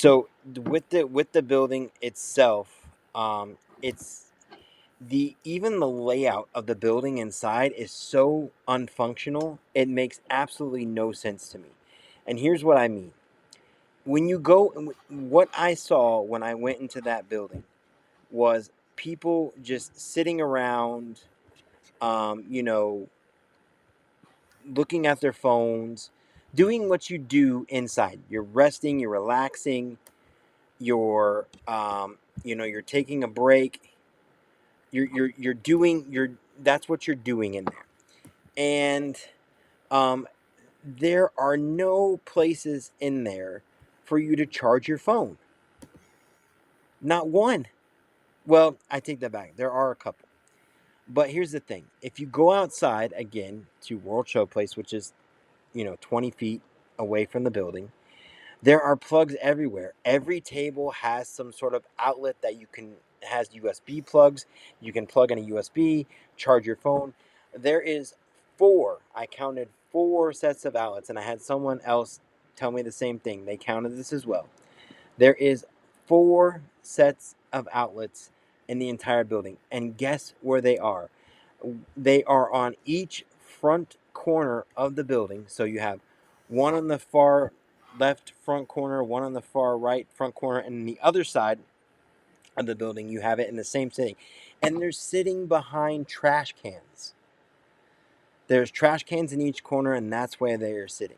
So with the building itself, it's the even the layout of the building inside is so unfunctional. It makes absolutely no sense to me. And here's what I mean. When you go, what I saw when I went into that building was people just sitting around, you know, looking at their phones, doing what you do inside. You're resting, you're relaxing, you're, you're taking a break. You're doing that's what you're doing in there. And um, there are no places in there for you to charge your phone. Not one. Well, I take that back. There are a couple. But here's the thing. If you go outside again to World Showplace, which is, 20 feet away from the building, there are plugs everywhere. Every table has some sort of outlet that has USB plugs. You can plug in a USB, charge your phone. There is I counted four sets of outlets, and I had someone else tell me the same thing. They counted this as well. There is four sets of outlets in the entire building. And guess where they are? They are on each front corner of the building. So you have one on the far left front corner, one on the far right front corner, and on the other side of the building, you have it in the same sitting. And they're sitting behind trash cans. There's trash cans in each corner, and that's where they are sitting.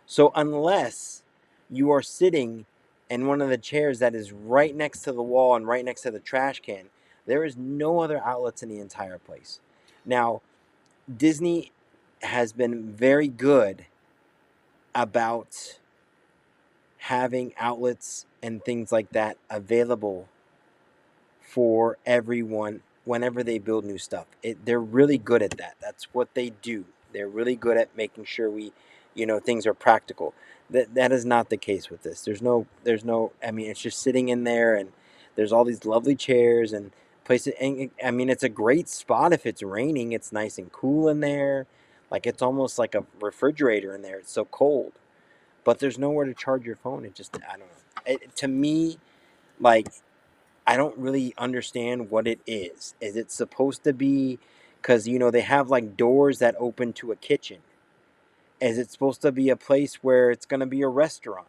So unless you are sitting in one of the chairs that is right next to the wall and right next to the trash can, there is no other outlets in the entire place. Now, Disney has been very good about having outlets and things like that available for everyone whenever they build new stuff. They're really good at that. That's what they do. They're really good at making sure things are practical. That is not the case with this. There's no. I mean, it's just sitting in there, and there's all these lovely chairs and places. And I mean, it's a great spot if it's raining. It's nice and cool in there. Like it's almost like a refrigerator in there. It's so cold, but there's nowhere to charge your phone. I don't know. To me, like I don't really understand what it is. Is it supposed to be because they have like doors that open to a kitchen? Is it supposed to be a place where it's going to be a restaurant?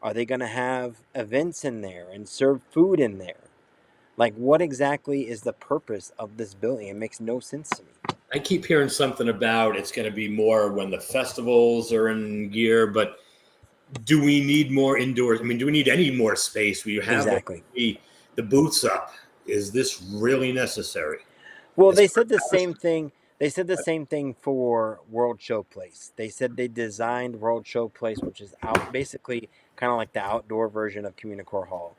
Are they going to have events in there and serve food in there? Like, what exactly is the purpose of this building? It makes no sense to me. I keep hearing something about it's going to be more when the festivals are in gear, but do we need more indoors? I mean, do we need any more space? We have Exactly. the booths up. Is this really necessary? Well, As they far said the as same thing. They said the same thing for World Showplace. They said they designed World Showplace, which is out basically kind of like the outdoor version of Communicore Hall.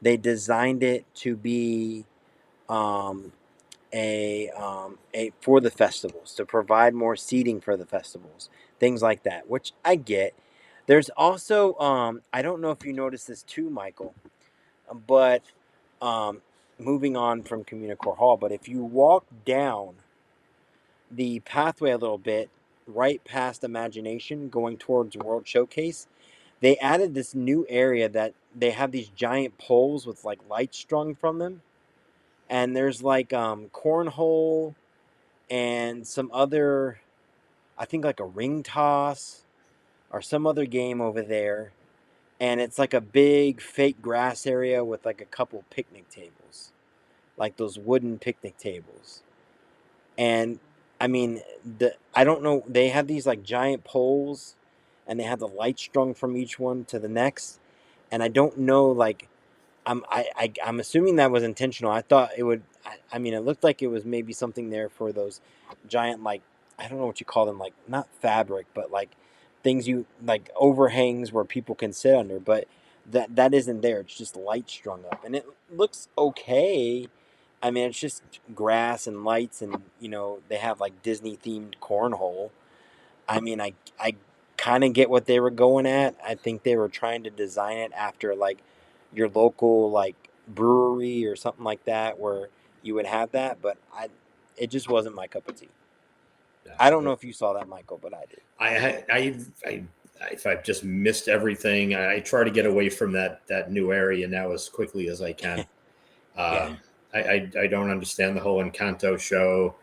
They designed it to be um, a for the festivals, to provide more seating for the festivals, things like that, which I get. There's also I don't know if you noticed this too, Michael, but um, moving on from Communicore Hall, but if you walk down the pathway a little bit, right past Imagination, going towards World Showcase, they added this new area that they have these giant poles with like lights strung from them, and there's like cornhole and some other, I think like a ring toss or some other game over there, and it's like a big fake grass area with like a couple picnic tables, like those wooden picnic tables. And I mean, I don't know. They have these like giant poles, and they have the light strung from each one to the next. And I don't know. Like, I'm assuming that was intentional. I thought it would. I mean, it looked like it was maybe something there for those giant, like, I don't know what you call them, like not fabric, but like things you like overhangs where people can sit under. But that isn't there. It's just light strung up, and it looks okay. I mean, it's just grass and lights, and they have like Disney themed cornhole. I mean, I kind of get what they were going at. I think they were trying to design it after like your local like brewery or something like that, where you would have that. But it just wasn't my cup of tea. I don't know if you saw that, Michael, but I did. I if I've just missed everything. I try to get away from that new area now as quickly as I can. Yeah. Um, I don't understand the whole Encanto show.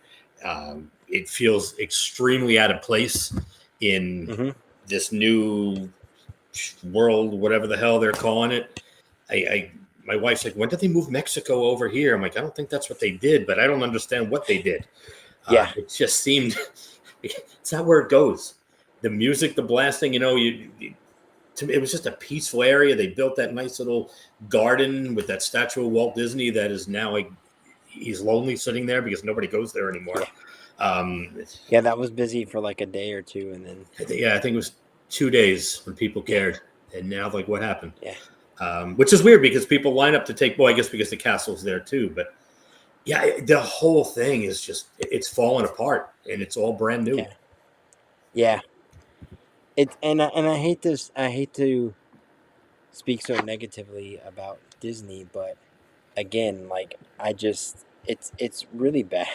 It feels extremely out of place in Hmm. this new world, whatever the hell they're calling it. I my wife's like, when did they move Mexico over here? I'm like, I don't think that's what they did, but I don't understand what they did. Yeah. It just seemed it's not where it goes. The music, the blasting, to me, it was just a peaceful area. They built that nice little garden with that statue of Walt Disney that is now like he's lonely sitting there because nobody goes there anymore. Yeah. Um, Yeah. That was busy for like a day or two, and then yeah, I think it was 2 days when people yeah. cared, and now like what happened? Yeah. Which is weird because people line up to take. Well, I guess because the castle's there too, but yeah, the whole thing is just it's falling apart, and it's all brand new. Yeah. Yeah. It and I hate this. I hate to speak so negatively about Disney, but again, like I just it's really bad.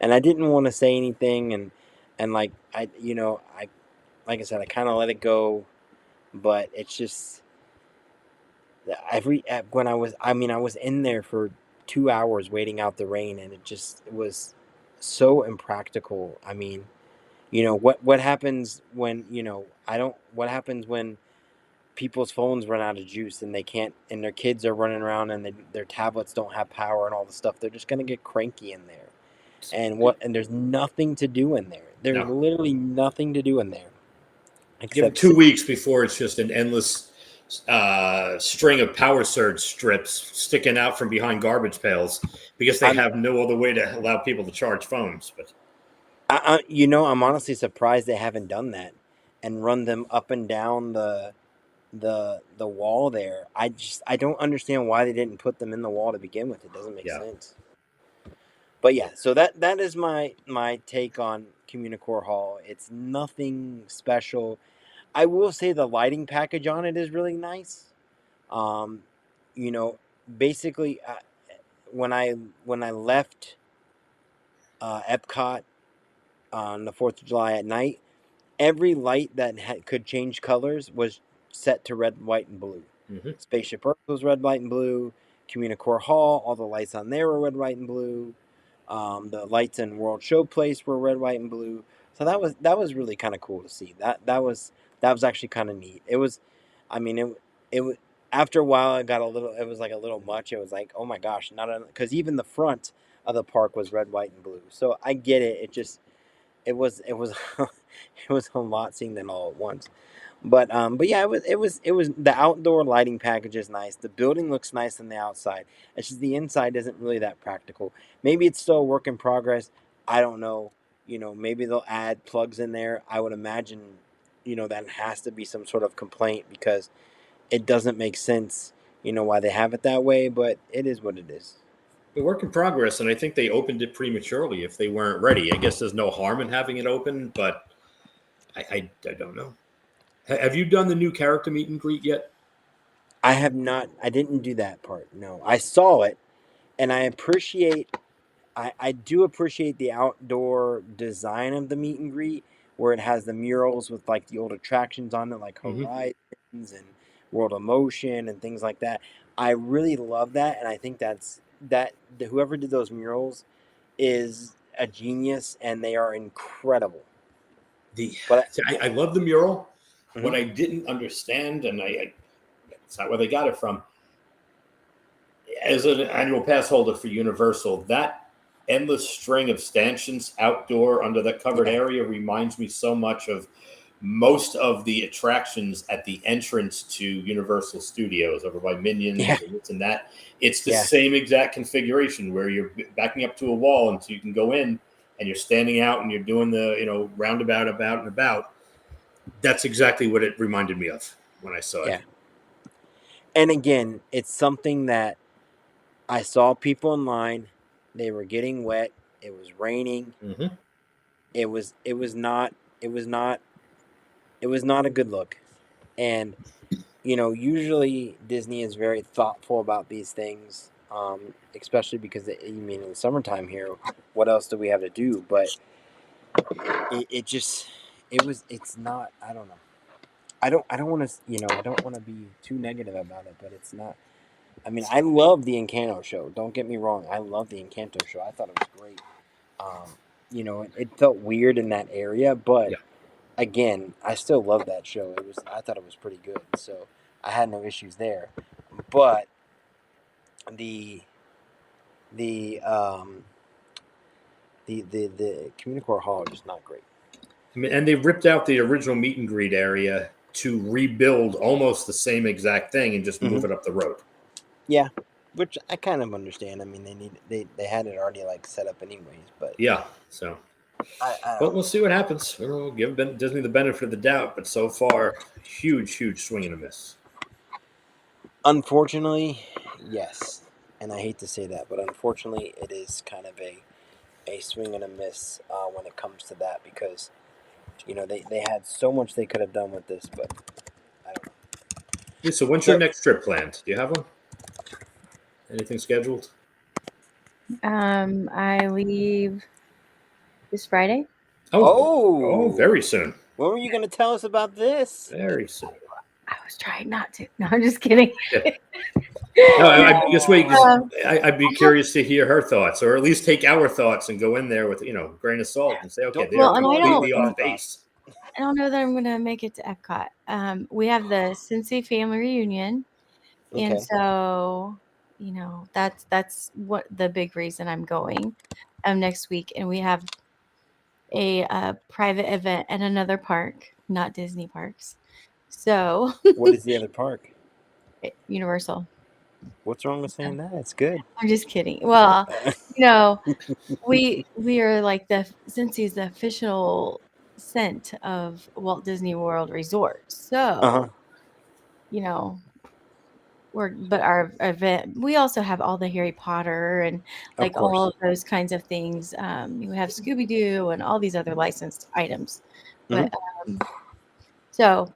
And I didn't want to say anything, and like I like I said, I kind of let it go, but it's just when I was in there for 2 hours waiting out the rain, and it was so impractical. I mean, what happens when I don't what happens when people's phones run out of juice and they can't, and their kids are running around and their tablets don't have power and all the stuff. They're just gonna get cranky in there, and there's nothing to do in there. There's No, literally nothing to do in there give it except 2 weeks before it's just an endless string of power surge strips sticking out from behind garbage pails because they I'm have no other way to allow people to charge phones. But I'm honestly surprised they haven't done that and run them up and down the wall there. I don't understand why they didn't put them in the wall to begin with. It doesn't make yeah, sense. But yeah, so that is my take on Communicore Hall. It's nothing special. I will say the lighting package on it is really nice. Um, you know, basically, when I left Epcot on the 4th of July at night, every light that could change colors was set to red, white, and blue. mm-hmm. Spaceship Earth was red, white, and blue. Communicore Hall, all the lights on there were red, white, and blue. The lights in World Showplace were red, white, and blue. So that was really kind of cool to see. That was actually kind of neat. It was, I mean it was after a while it got a little. It was like a little much. It was like, oh my gosh, not because even the front of the park was red, white, and blue. So I get it. It was it was a lot seeing them all at once. But yeah, it was the outdoor lighting package is nice. The building looks nice on the outside. It's just the inside isn't really that practical. Maybe it's still a work in progress. I don't know. Maybe they'll add plugs in there. I would imagine, that has to be some sort of complaint because it doesn't make sense, why they have it that way, but it is what it is. The work in progress, and I think they opened it prematurely if they weren't ready. I guess there's no harm in having it open, but I don't know. Have you done the new character meet and greet yet? I have not I didn't do that part. No. I saw it and I do appreciate the outdoor design of the meet and greet where it has the murals with like the old attractions on it, like Mm-hmm. Horizons and World of Motion and things like that. I really love that, and I think whoever did those murals is a genius, and they are incredible. The But I love the mural. What mhm. I didn't understand, and it's not where they got it from. As an annual pass holder for Universal, that endless string of stanchions outdoor under that covered Yeah, area reminds me so much of most of the attractions at the entrance to Universal Studios over by yeah, Minions and this and that. It's the yeah, same exact configuration where you're backing up to a wall and so you can go in and you're standing out and you're doing the roundabout about and about. That's exactly what it reminded me of when I saw it. yeah. And again, it's something that I saw people in line. They were getting wet. It was raining. Mm-hmm. It was not it was not a good look. And usually Disney is very thoughtful about these things, especially because in the summertime here, what else do we have to do? But it just It's not. I don't know. I don't want to. I don't want to be too negative about it, but it's not. I mean, I love the Encanto show. Don't get me wrong. I love the Encanto show. I thought it was great. It felt weird in that area, but Yeah. again, I still love that show. I thought it was pretty good. So I had no issues there. But the the the Communicore Hall is not great. I mean, and they ripped out the original meet and greet area to rebuild almost the same exact thing and just move it up the road. Yeah, which I kind of understand. I mean, they had it already like set up anyways, but Yeah. So, I but don't we'll know. see what happens. We'll give Disney the benefit of the doubt, but so far, huge swing and a miss. Unfortunately, yes, and I hate to say that, but unfortunately, it is kind of a swing and a miss when it comes to that because they had so much they could have done with this, but I don't know. Yeah, so when's your So, next trip planned? Do you have one? Anything scheduled? I leave this Friday. Oh, very soon. when were you going to tell us about this? Very soon. I was trying not to. No, I'm just kidding. Yeah. No, I just wait because Um, I'd be curious to hear her thoughts, or at least take our thoughts and go in there with a grain of salt and say, okay, Don't they are Well, and spoil it completely with our off thoughts. base. I don't know that I'm going to make it to Epcot. We have the Cincy family reunion, and Okay. so that's what the big reason I'm going next week, and we have a private event at another park, not Disney parks. So What is the other park? Universal. What's wrong with saying that? It's good. I'm just kidding. Well, you know, we are like since he's the official scent of Walt Disney World Resort. Uh-huh. So, you know, but our event, we also have all the Harry Potter and Of like all course. of those kinds of things. We have Scooby Doo and all these other licensed items. Hmm. But so,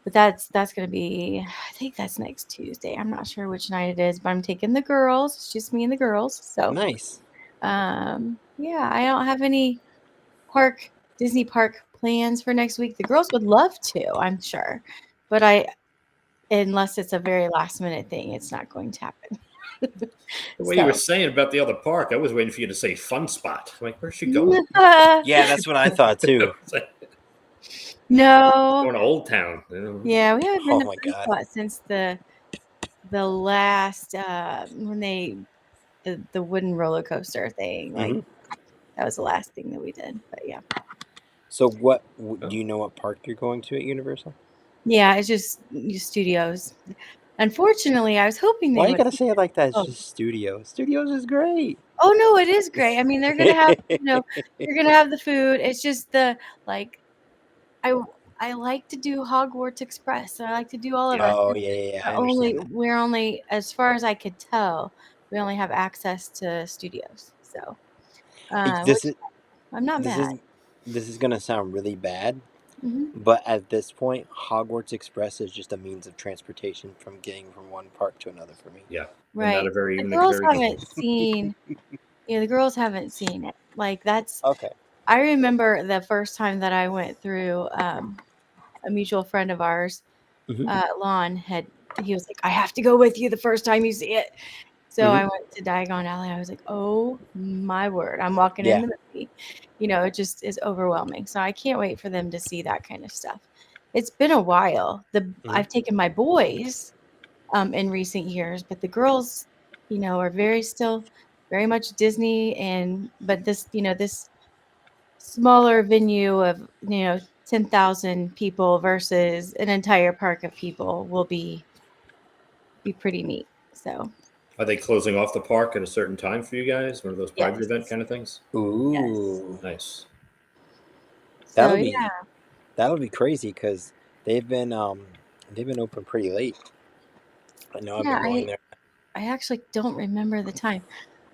but that's going to be, I think that's next Tuesday. I'm not sure which night it is, but I'm taking the girls. It's just me and the girls. So, Nice. yeah, I don't have any Disney park plans for next week. The girls would love to, I'm sure, but unless it's a very last minute thing, it's not going to happen. The way you were So, saying about the other park, I was waiting for you to say fun spot. I'm like, where's she going? Yeah, that's what I thought too. It's like, no, going to Old Town. yeah, we haven't been Oh to my Fun god. Spot since the last when the wooden roller coaster thing. Like Hmm. that was the last thing that we did. But yeah, So do you know what park you're going to at Universal? yeah, it's just studios. Unfortunately, I was hoping they Why you would. gotta say it like that? It's Oh, just Studios. Studios is great. oh no, it is great. I mean, they're gonna have you're gonna have the food. It's just like I I like to do Hogwarts Express. I like to do all of us. Oh yeah, I Only understand that. we're only, as far as I could tell, we only have access to studios. So, This which is I'm not this mad. is this is gonna sound really bad, Hmm. but at this point, Hogwarts Express is just a means of transportation from getting from one park to another for me. Yeah, and not Right. The even a girls very good one. haven't seen. Yeah, the girls haven't seen it. Like that's. Okay. I remember the first time that I went through. A mutual friend of ours, Hmm. Lon, he was like, "I have to go with you the first time you see it." So Hmm. I went to Diagon Alley. I was like, "Oh my word! I'm walking in Yeah. the movie." It just is overwhelming. So I can't wait for them to see that kind of stuff. It's been a while. Hmm. I've taken my boys in recent years, but the girls, are still very much Disney, but this smaller venue of 10,000 people versus an entire park of people will be pretty neat. So Are they closing off the park at a certain time for you guys? One of those private event yes, kind of things? yes. Ooh, Nice. So that'll yeah, be that'll be crazy because they've been um they've been open pretty late. I know I've yeah. been going I there. I actually don't remember the time.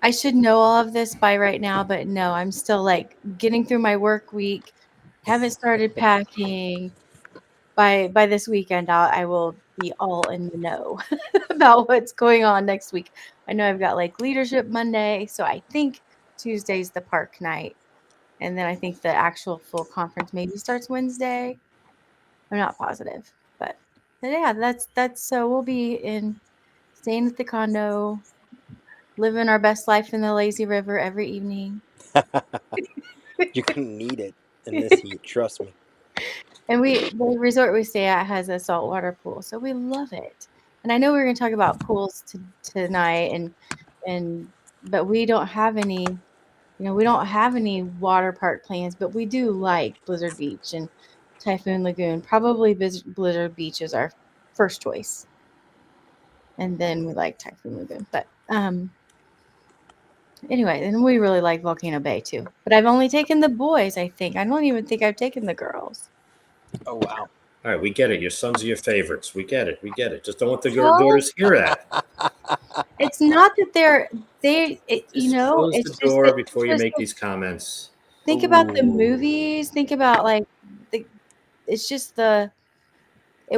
I should know all of this by right now, but no, I'm still like getting through my work week. Haven't started packing. By this weekend, I will be all in the know about what's going on next week. I know I've got like leadership Monday, so I think Tuesday's the park night, And then I think the actual full conference maybe starts Wednesday. I'm not positive, but yeah, that's so we'll be staying at the condo, living our best life in the lazy river every evening. You're gonna need it in this heat, trust me. And the resort we stay at has a saltwater pool, so we love it. And I know we're going to talk about pools tonight, and but we don't have any. We don't have any water park plans, but we do like Blizzard Beach and Typhoon Lagoon. Probably Blizzard Beach is our first choice, and then we like Typhoon Lagoon. But anyway, and we really like Volcano Bay too. But I've only taken the boys. I think I don't even think I've taken the girls. Oh wow. All right, we get it. Your sons are your favorites. We get it. We get it. Just don't want the Well, daughters hear that. it's not that Just close the it's just door that before you make these comments. think about the Ooh. movies. Think about like the. It's just it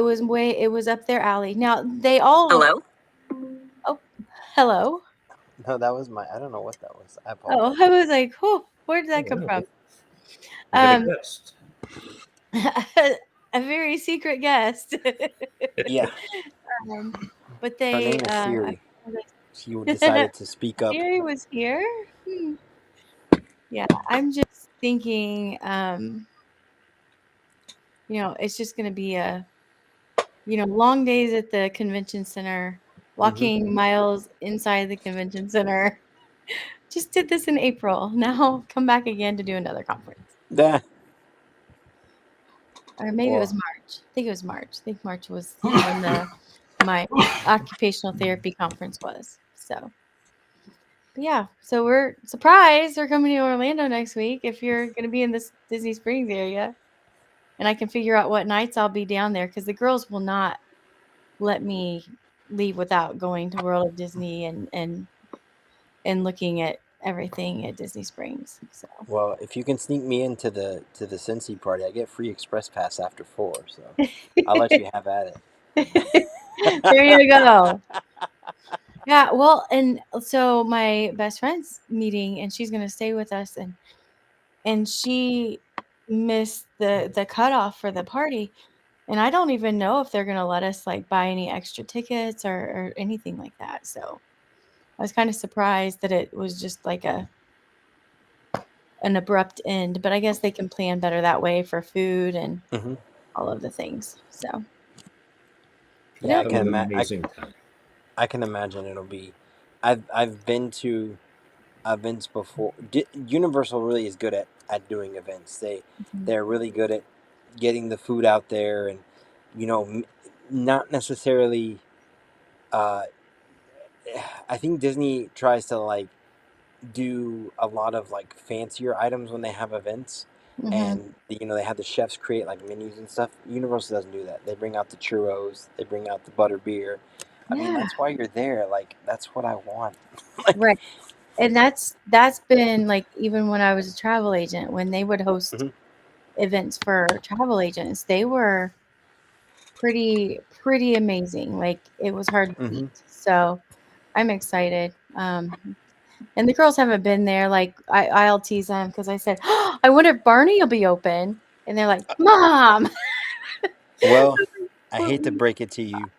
was up their alley. Now they all. Hello? Oh, hello. No, that was I don't know what that was. I Oh, apologize. I was like, whew, where did that come Oh, from? we got a Um, guest. a very secret guest. Yeah. But Her they, name is Siri. She Siri decided to speak up. was here. Yeah, I'm just thinking, it's just going to be long days at the convention center, Mm-hmm. walking miles inside the convention center. Just did this in April. Now come back again to do another conference. Yeah. Or maybe it was Well, March. I think it was March. I think March was when my occupational therapy conference was. So, but yeah. So we're surprised we're coming to Orlando next week if you're going to be in this Disney Springs area, and I can figure out what nights I'll be down there because the girls will not let me leave without going to World of Disney and looking at everything at Disney Springs. So well, if you can sneak me into the Cincy party, I get free express pass after 4, so I'll let you have at it. there you go. Yeah, well, and so my best friend's meeting, and she's gonna stay with us, and she missed the cutoff for the party, and I don't even know if they're gonna let us like buy any extra tickets or anything like that. So I was kind of surprised that it was just like an abrupt end, but I guess they can plan better that way for food and Mm-hmm. all of the things. So, but Yeah, it'll I Have be can an imagine. amazing time. I can imagine it'll be. I've been to events before. Universal really is good at doing events. Mhm. They're really good at getting the food out there, and you know, not necessarily. Uh, I think Disney tries to like do a lot of like fancier items when they have events, Mhm. and they have the chefs create like menus and stuff. Universal doesn't do that. They bring out the churros, they bring out the butter beer. I mean, Yeah, that's why you're there. Like, that's what I want. Like, right. And that's been like even when I was a travel agent, when they would host mhm, events for travel agents, they were pretty amazing. Like it was hard to beat. mhm. So I'm excited. And the girls haven't been there. Like I'll tease them because I said, oh, I wonder if Barney will be open. And they're like, Mom. Well, I hate to "Well, break it to you,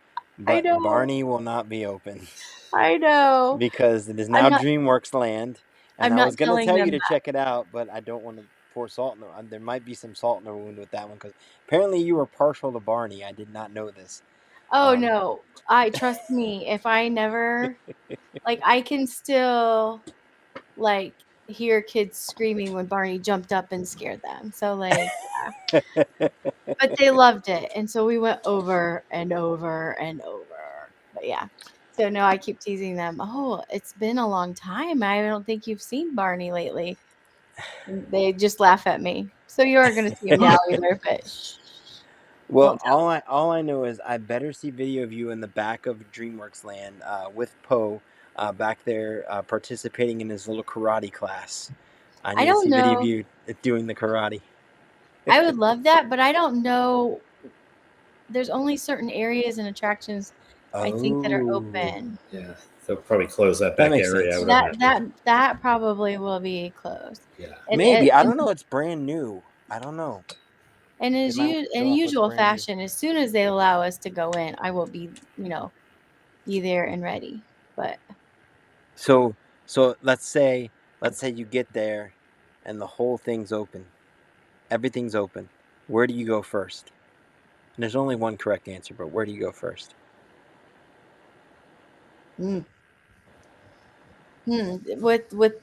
I but know, Barney will not be open I know. because it is I'm now not DreamWorks Land. And I'm I not was gonna telling tell them you to that. check it out, but I don't want to pour salt in the. There might be some salt in the wound with that one because apparently you were partial to Barney. I did not know this. Oh Um, no. I trust me, if I never like I can still like hear kids screaming when Barney jumped up and scared them. So like but they loved it. And so we went over and over and over. But yeah. So no, I keep teasing them. Oh, it's been a long time. I don't think you've seen Barney lately. And they just laugh at me. So you aren't going to see him now either. But shh, well, don't tell. all I know is I better see video of you in the back of DreamWorks Land with Poe back there participating in his little karate class. I I need to don't see video of know. you doing the karate. I would love that, but I don't know. There's only certain areas and attractions I think, that are Oh, open. Yeah, they'll probably close that That back makes area, I sense. would That imagine. that that probably will be closed. Yeah. And Maybe, I don't know. It's brand new. I don't know. and They as might want you to in show off what's usual brand new. fashion, as soon as they allow us to go in, I will be there and ready. But So, let's say you get there, and the whole thing's open. Everything's open. Where do you go first? And there's only one correct answer, but where do you go first? mm, with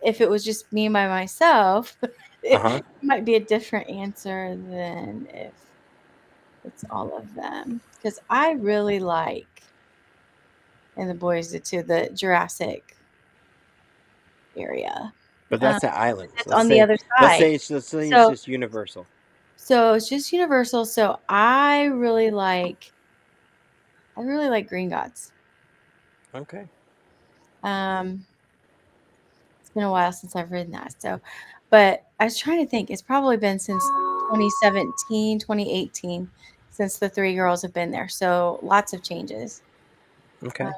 if it was just me by myself, Uh huh. it might be a different answer than if it's all of them. Because I really like, and the boys did too, the Jurassic area. But Um, that's the islands. that's on the other side. Let's say it's So just Universal. so it's just Universal. So I really like Green Gods. Okay. Um, it's been a while since I've ridden that. So, but I was trying to think. It's probably been since 2017, 2018, since the three girls have been there. So lots of changes. Uh, Okay.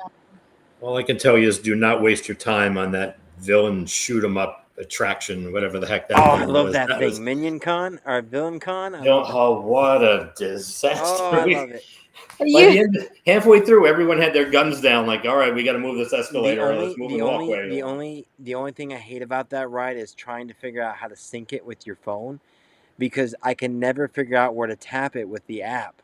All I can tell you is do not waste your time on that villain shoot 'em up attraction, whatever the heck Oh, that I thing love was. that That was, thing, Minion Con or Villain Con. I you know, love it. oh, what a Oh, disaster. I love it. By you the end, halfway through, everyone had their guns down, like, all right, we got to move this The escalator or let's only, move the the only, walkway the along. only, the only thing I hate about that ride is trying to figure out how to sync it with your phone because I can never figure out where to tap it with the app.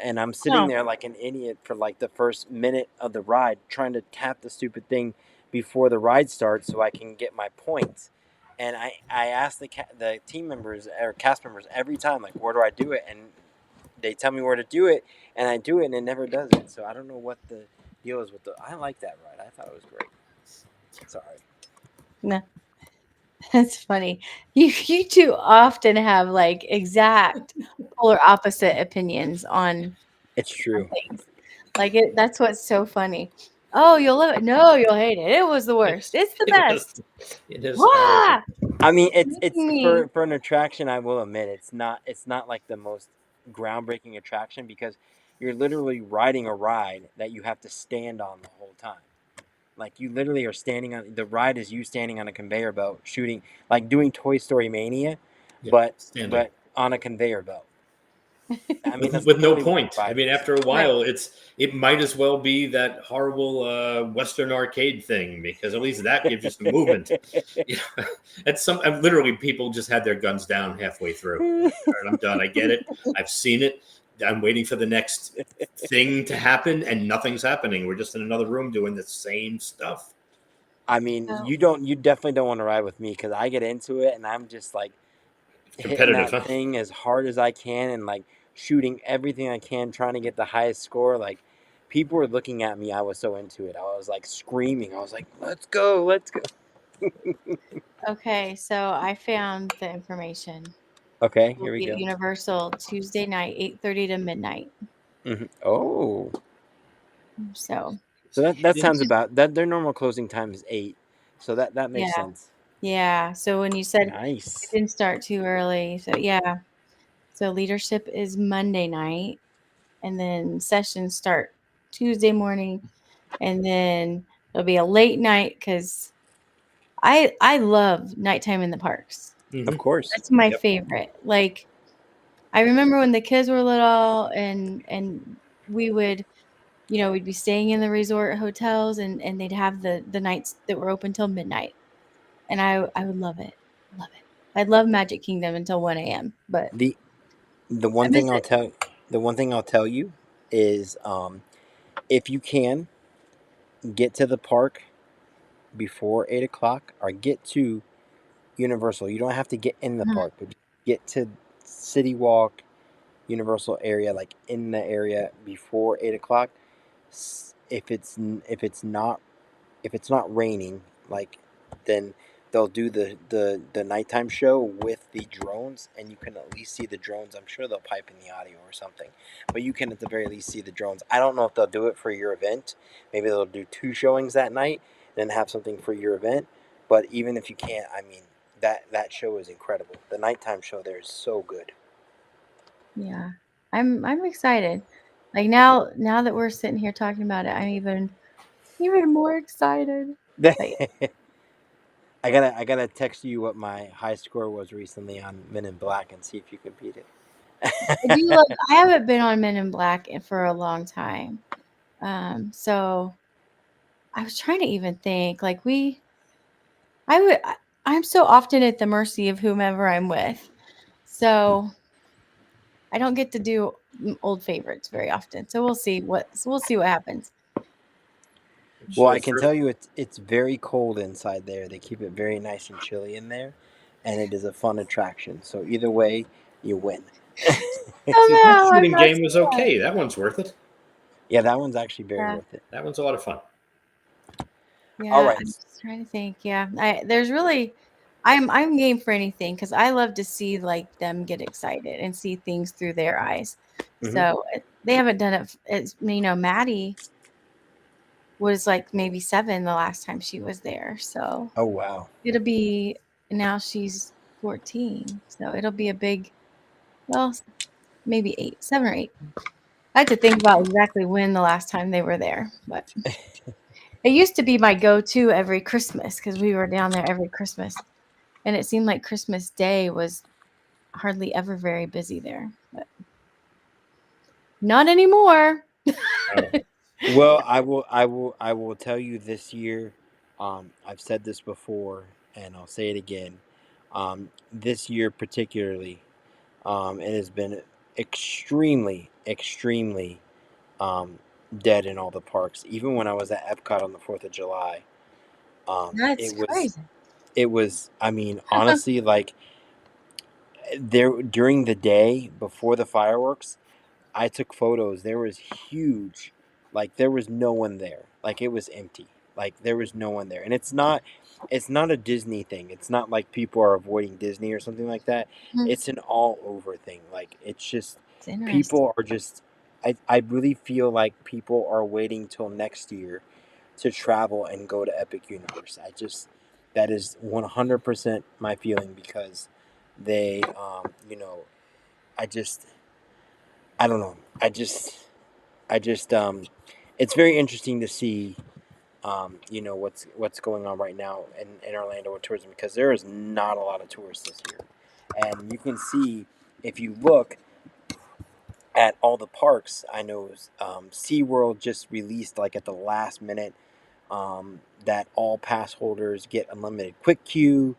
And I'm sitting know, there like an idiot for like the first minute of the ride trying to tap the stupid thing before the ride starts so I can get my points. And I ask the team members or cast members every time, like, where do I do it? And they tell me where to do it, and I do it, and it never does it. So I don't know what the deal is with the. I like that ride. I thought it was great. Sorry. no, that's funny. You two often have like exact polar opposite opinions It's on true. things. Like that's what's so funny. Oh, you'll love it. No, you'll hate it. It was the worst. It's the It was, best. it is horrible. Ah, I mean, it's making me. for an attraction. I will admit, it's not like the most groundbreaking attraction because you're literally riding a ride that you have to stand on the whole time. Like you literally are standing on the ride is you standing on a conveyor belt shooting like doing Toy Story Mania, Yeah, but standing but on a conveyor belt. I mean, that's with no literally what the point. I ride mean, is. after a Right. while, it might as well be that horrible Western arcade thing because at least that gives you some movement. You know, at some literally people just had their guns down halfway through. Like, all right, I'm done. I get it. I've seen it. I'm waiting for the next thing to happen, and nothing's happening. We're just in another room doing the same stuff. I mean, So, you definitely don't want to ride with me because I get into it and I'm just like hitting Competitive, that huh? thing as hard as I can and like shooting everything I can, trying to get the highest score. Like people were looking at me, I was so into it. I was like screaming. I was like, "Let's go, let's go!" okay, so I found the information. Okay, We'll here we be at go. Universal Tuesday night, 8:30 to midnight. Oh, So so that It- sounds about that. Their normal closing time is 8, so that makes yeah, sense. yeah. So when you said it Nice. didn't start too early, so yeah. So leadership is Monday night, and then sessions start Tuesday morning, and then it'll be a late night because I love nighttime in the parks. Of Mhm. course. That's my Yep. favorite. Like I remember when the kids were little, and we would, we'd be staying in the resort hotels, and they'd have the nights that were open till midnight, and I would love it. I'd love Magic Kingdom until 1 a.m. But The the I one miss thing I'll it. tell the one thing I'll tell you is if you can get to the park before 8 o'clock or get to Universal. You don't have to get in the Mhm. park, but get to City Walk, Universal area, like in the area before 8 o'clock. If it's not raining, like then they'll do the nighttime show with the drones, and you can at least see the drones. I'm sure they'll pipe in the audio or something, but you can at the very least see the drones. I don't know if they'll do it for your event. Maybe they'll do two showings that night, then have something for your event. But even if you can't, I mean that show is incredible. The nighttime show there is so good. Yeah, I'm excited. Like now that we're sitting here talking about it, I'm even more excited. Like, I gotta text you what my high score was recently on Men in Black and see if you can beat it. I do love. I haven't been on Men in Black for a long time, so I was trying to even think. Like I would. I'm so often at the mercy of whomever I'm with, so I don't get to do old favorites very often. So we'll see what happens. Well, Sure, I can first. tell you it's very cold inside there. They keep it very nice and chilly in there, and it is a fun attraction. So either way, you win. See, that Somehow I'm shooting not game was sad. okay. That one's worth it. Yeah, that one's actually very Yeah. worth it. That one's a lot of fun. All Yeah, right. I'm just trying to think. Yeah, there's really, I'm game for anything because I love to see like them get excited and see things through their eyes. Mm-hmm. So they haven't done it. It's, Maddie was like maybe 7 the last time she was there. So Oh wow. it'll be now she's 14. So it'll be a big, well, maybe 8, 7 or 8. I had to think about exactly when the last time they were there, but it used to be my go-to every Christmas because we were down there every Christmas. And it seemed like Christmas Day was hardly ever very busy there, but not anymore. Oh, Well, I will tell you this year. I've said this before, and I'll say it again. This year particularly, it has been extremely, extremely dead in all the parks. Even when I was at Epcot on the 4th of July, That's it was crazy. it was. I mean, honestly, like there during the day before the fireworks, I took photos. There was huge, like there was no one there. Like it was empty. Like there was no one there. And it's not a Disney thing. It's not like people are avoiding Disney or something like that. Mhm. It's an all over thing. Like it's just It's interesting. people are just I really feel like people are waiting till next year to travel and go to Epic Universe. That is 100% my feeling because they I just I don't know. I just it's very interesting to see what's going on right now in Orlando with tourism because there is not a lot of tourists this year. And you can see if you look at all the parks, I know SeaWorld just released like at the last minute that all pass holders get unlimited quick queue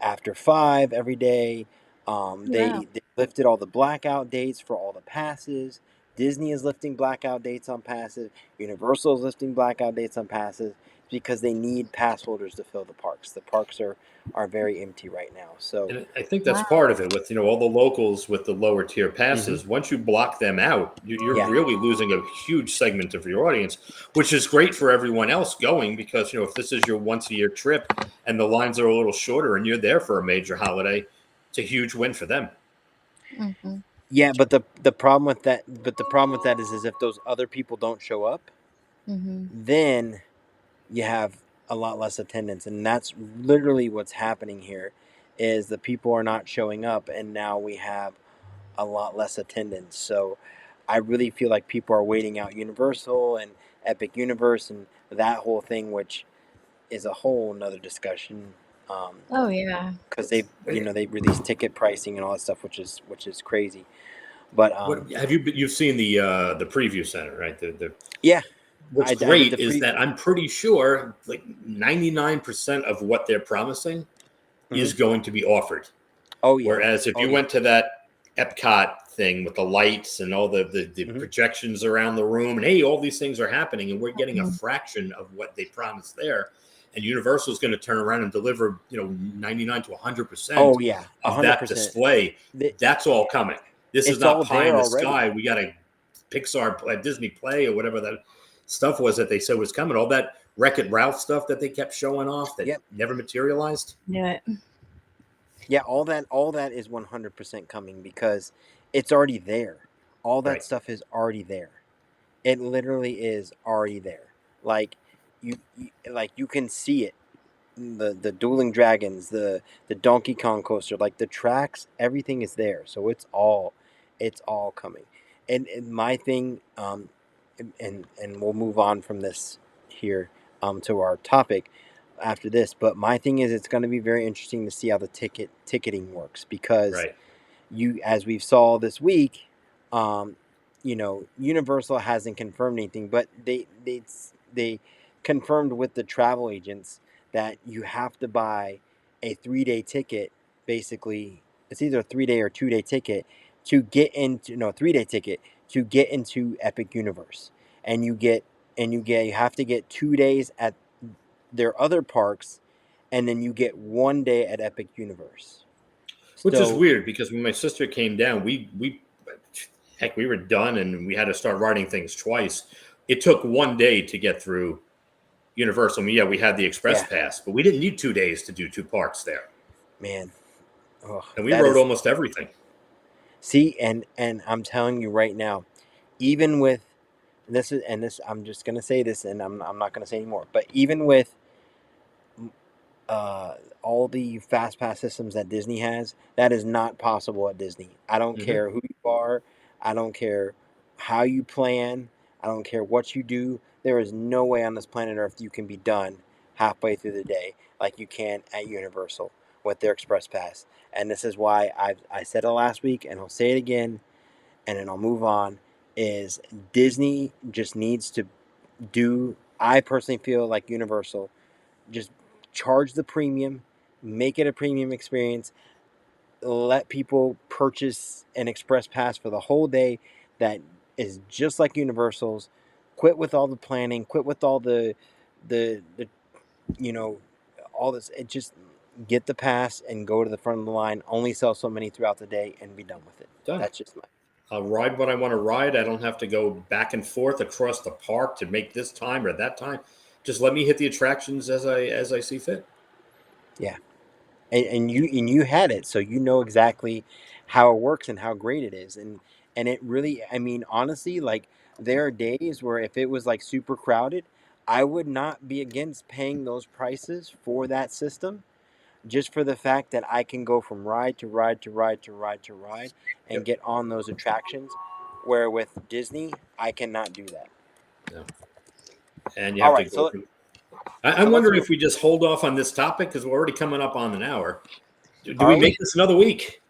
after 5 every day. Wow. They lifted all the blackout dates for all the passes. Disney is lifting blackout dates on passes. Universal is lifting blackout dates on passes because they need pass holders to fill the parks. The parks are very empty right now. So, and I think that's Wow. part of it with all the locals with the lower tier hmm passes. Once you block them out, you're yeah, really losing a huge segment of your audience, which is great for everyone else going because if this is your once a year trip and the lines are a little shorter and you're there for a major holiday, it's a huge win for them. Hmm. yeah. But the problem with that is if those other people don't show up, Hmm. then you have a lot less attendance, and that's literally what's happening here is the people are not showing up, and now we have a lot less attendance. So I really feel like people are waiting out Universal and Epic Universe and that whole thing, which is a whole nother discussion. Oh yeah. Because they release ticket pricing and all that stuff, which is crazy. But What have you've seen the preview center, right? The yeah, What's I did the great is pre. that I'm pretty sure like 99% of what they're promising hmm is going to be offered. Oh yeah, Whereas if oh you yeah. went to that Epcot thing with the lights and all the hmm projections around the room, and hey, all these things are happening, and we're getting a Mhm. fraction of what they promised there. And Universal is going to turn around and deliver, 99 to 100% Oh yeah, a of hundred that percent. display. That's all coming. This is It's not all pie in there the already. sky. We got a Pixar, Disney Play, or whatever that stuff was that they said was coming. All that Wreck-It Ralph stuff that they kept showing off that Yep. never materialized. Knew it. Yeah, all that is 100% coming because it's already there. All that Right. stuff is already there. It literally is already there. Like you can see it. The dueling dragons, the Donkey Kong coaster, like the tracks, everything is there. So it's all coming. and my thing, and we'll move on from this here, to our topic after this. But my thing is, it's going to be very interesting to see how the ticketing works, because Right. as we saw this week, um, Universal hasn't confirmed anything, but they confirmed with the travel agents that you have to buy a 3-day ticket. Basically, it's either a 3-day or 2-day ticket to get into, no, 3-day ticket to get into Epic Universe, and you have to get 2 days at their other parks, and then you get 1 day at Epic Universe. Which is So weird because when my sister came down, we were done and we had to start writing things twice. It took 1 day to get through Universal. I mean, yeah, we had the express yeah, pass, but we didn't need 2 days to do two parks there. man. Oh, And we that rode is, almost everything. see, and I'm telling you right now, even with this, I'm just gonna say this, and I'm not gonna say anymore. But even with uh, all the fast pass systems that Disney has, that is not possible at Disney. I don't Hmm. care who you are. I don't care how you plan. I don't care what you do. There is no way on this planet Earth you can be done halfway through the day like you can at Universal with their Express Pass. And this is why I said it last week, and I'll say it again, and then I'll move on. Is Disney just needs to do? I personally feel like Universal just charge the premium, make it a premium experience, let people purchase an express pass for the whole day that is just like Universal's. Quit with all the planning, quit with all the you know all this. It just get the pass and go to the front of the line. Only sell so many throughout the day and be done with it. Done. That's just my. I'll ride what I want to ride. I don't have to go back and forth across the park to make this time or that time. Just let me hit the attractions as I see fit. Yeah. And you had it, so you know exactly how it works and how great it is. And it really, I mean, honestly, like, there are days where if it was like super crowded, I would not be against paying those prices for that system, just for the fact that I can go from ride to ride to ride to ride to ride and Yep. get on those attractions, where with Disney I cannot do that. Yeah. And you All have to right, go so through. so I'm let's wondering move. if we just hold off on this topic because we're already coming up on an hour. Do we Are make we? this another week?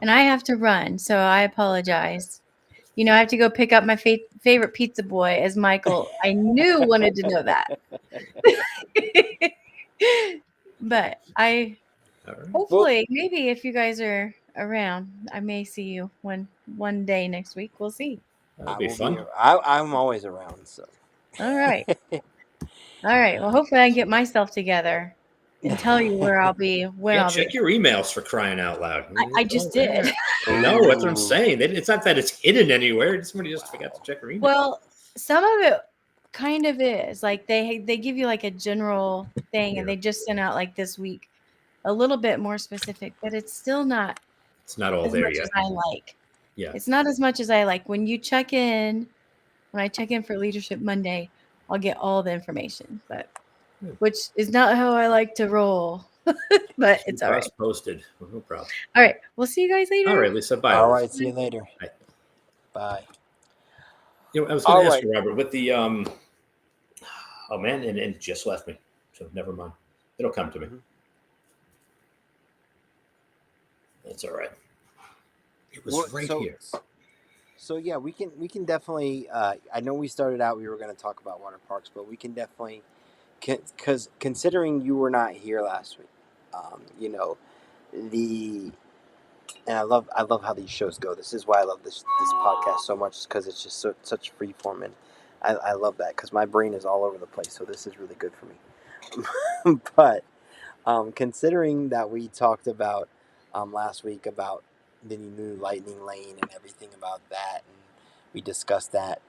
And I have to run, so I apologize. I have to go pick up my favorite pizza boy, as Michael, I knew, wanted to know that. But I All right. Well, hopefully, maybe if you guys are around, I may see you one day next week. We'll see. That'll I be will be. fun. I'm always around, so. All right. All right. Well, hopefully I get myself together and tell you where I'll be, when Yeah, I'll be. check your emails for crying out loud. I It's just all did. there. I know. That's what I'm Ooh, saying. It's not that it's hidden anywhere. Somebody just forgot to wow. check their email. Well, some of it kind of is like they give you like a general thing, and Yeah. they just sent out like this week a little bit more specific, but it's still not It's not all as there much as yet. I like. Yeah. It's not as much as I like. When I check in for Leadership Monday, I'll get all the information, but which is not how I like to roll. But it's Keep all us right. posted. Well, no problem. All right. We'll see you guys All later. right, Lisa. Bye, All Lisa. right. See you later. Bye. Bye. I was going All to ask right. you, Robert, with the oh man, and it just left me. So never mind. It'll come to me. Mhm. That's all right. It Well, was right here. so yeah, we can definitely. I know we started out, we were going to talk about water parks, but we can definitely, because considering you were not here last week, the and I love how these shows go. This is why I love this podcast so much, because it's just such free form, and I love that because my brain is all over the place. So this is really good for me. But considering that we talked about last week about the new Lightning Lane and everything about that, and we discussed that,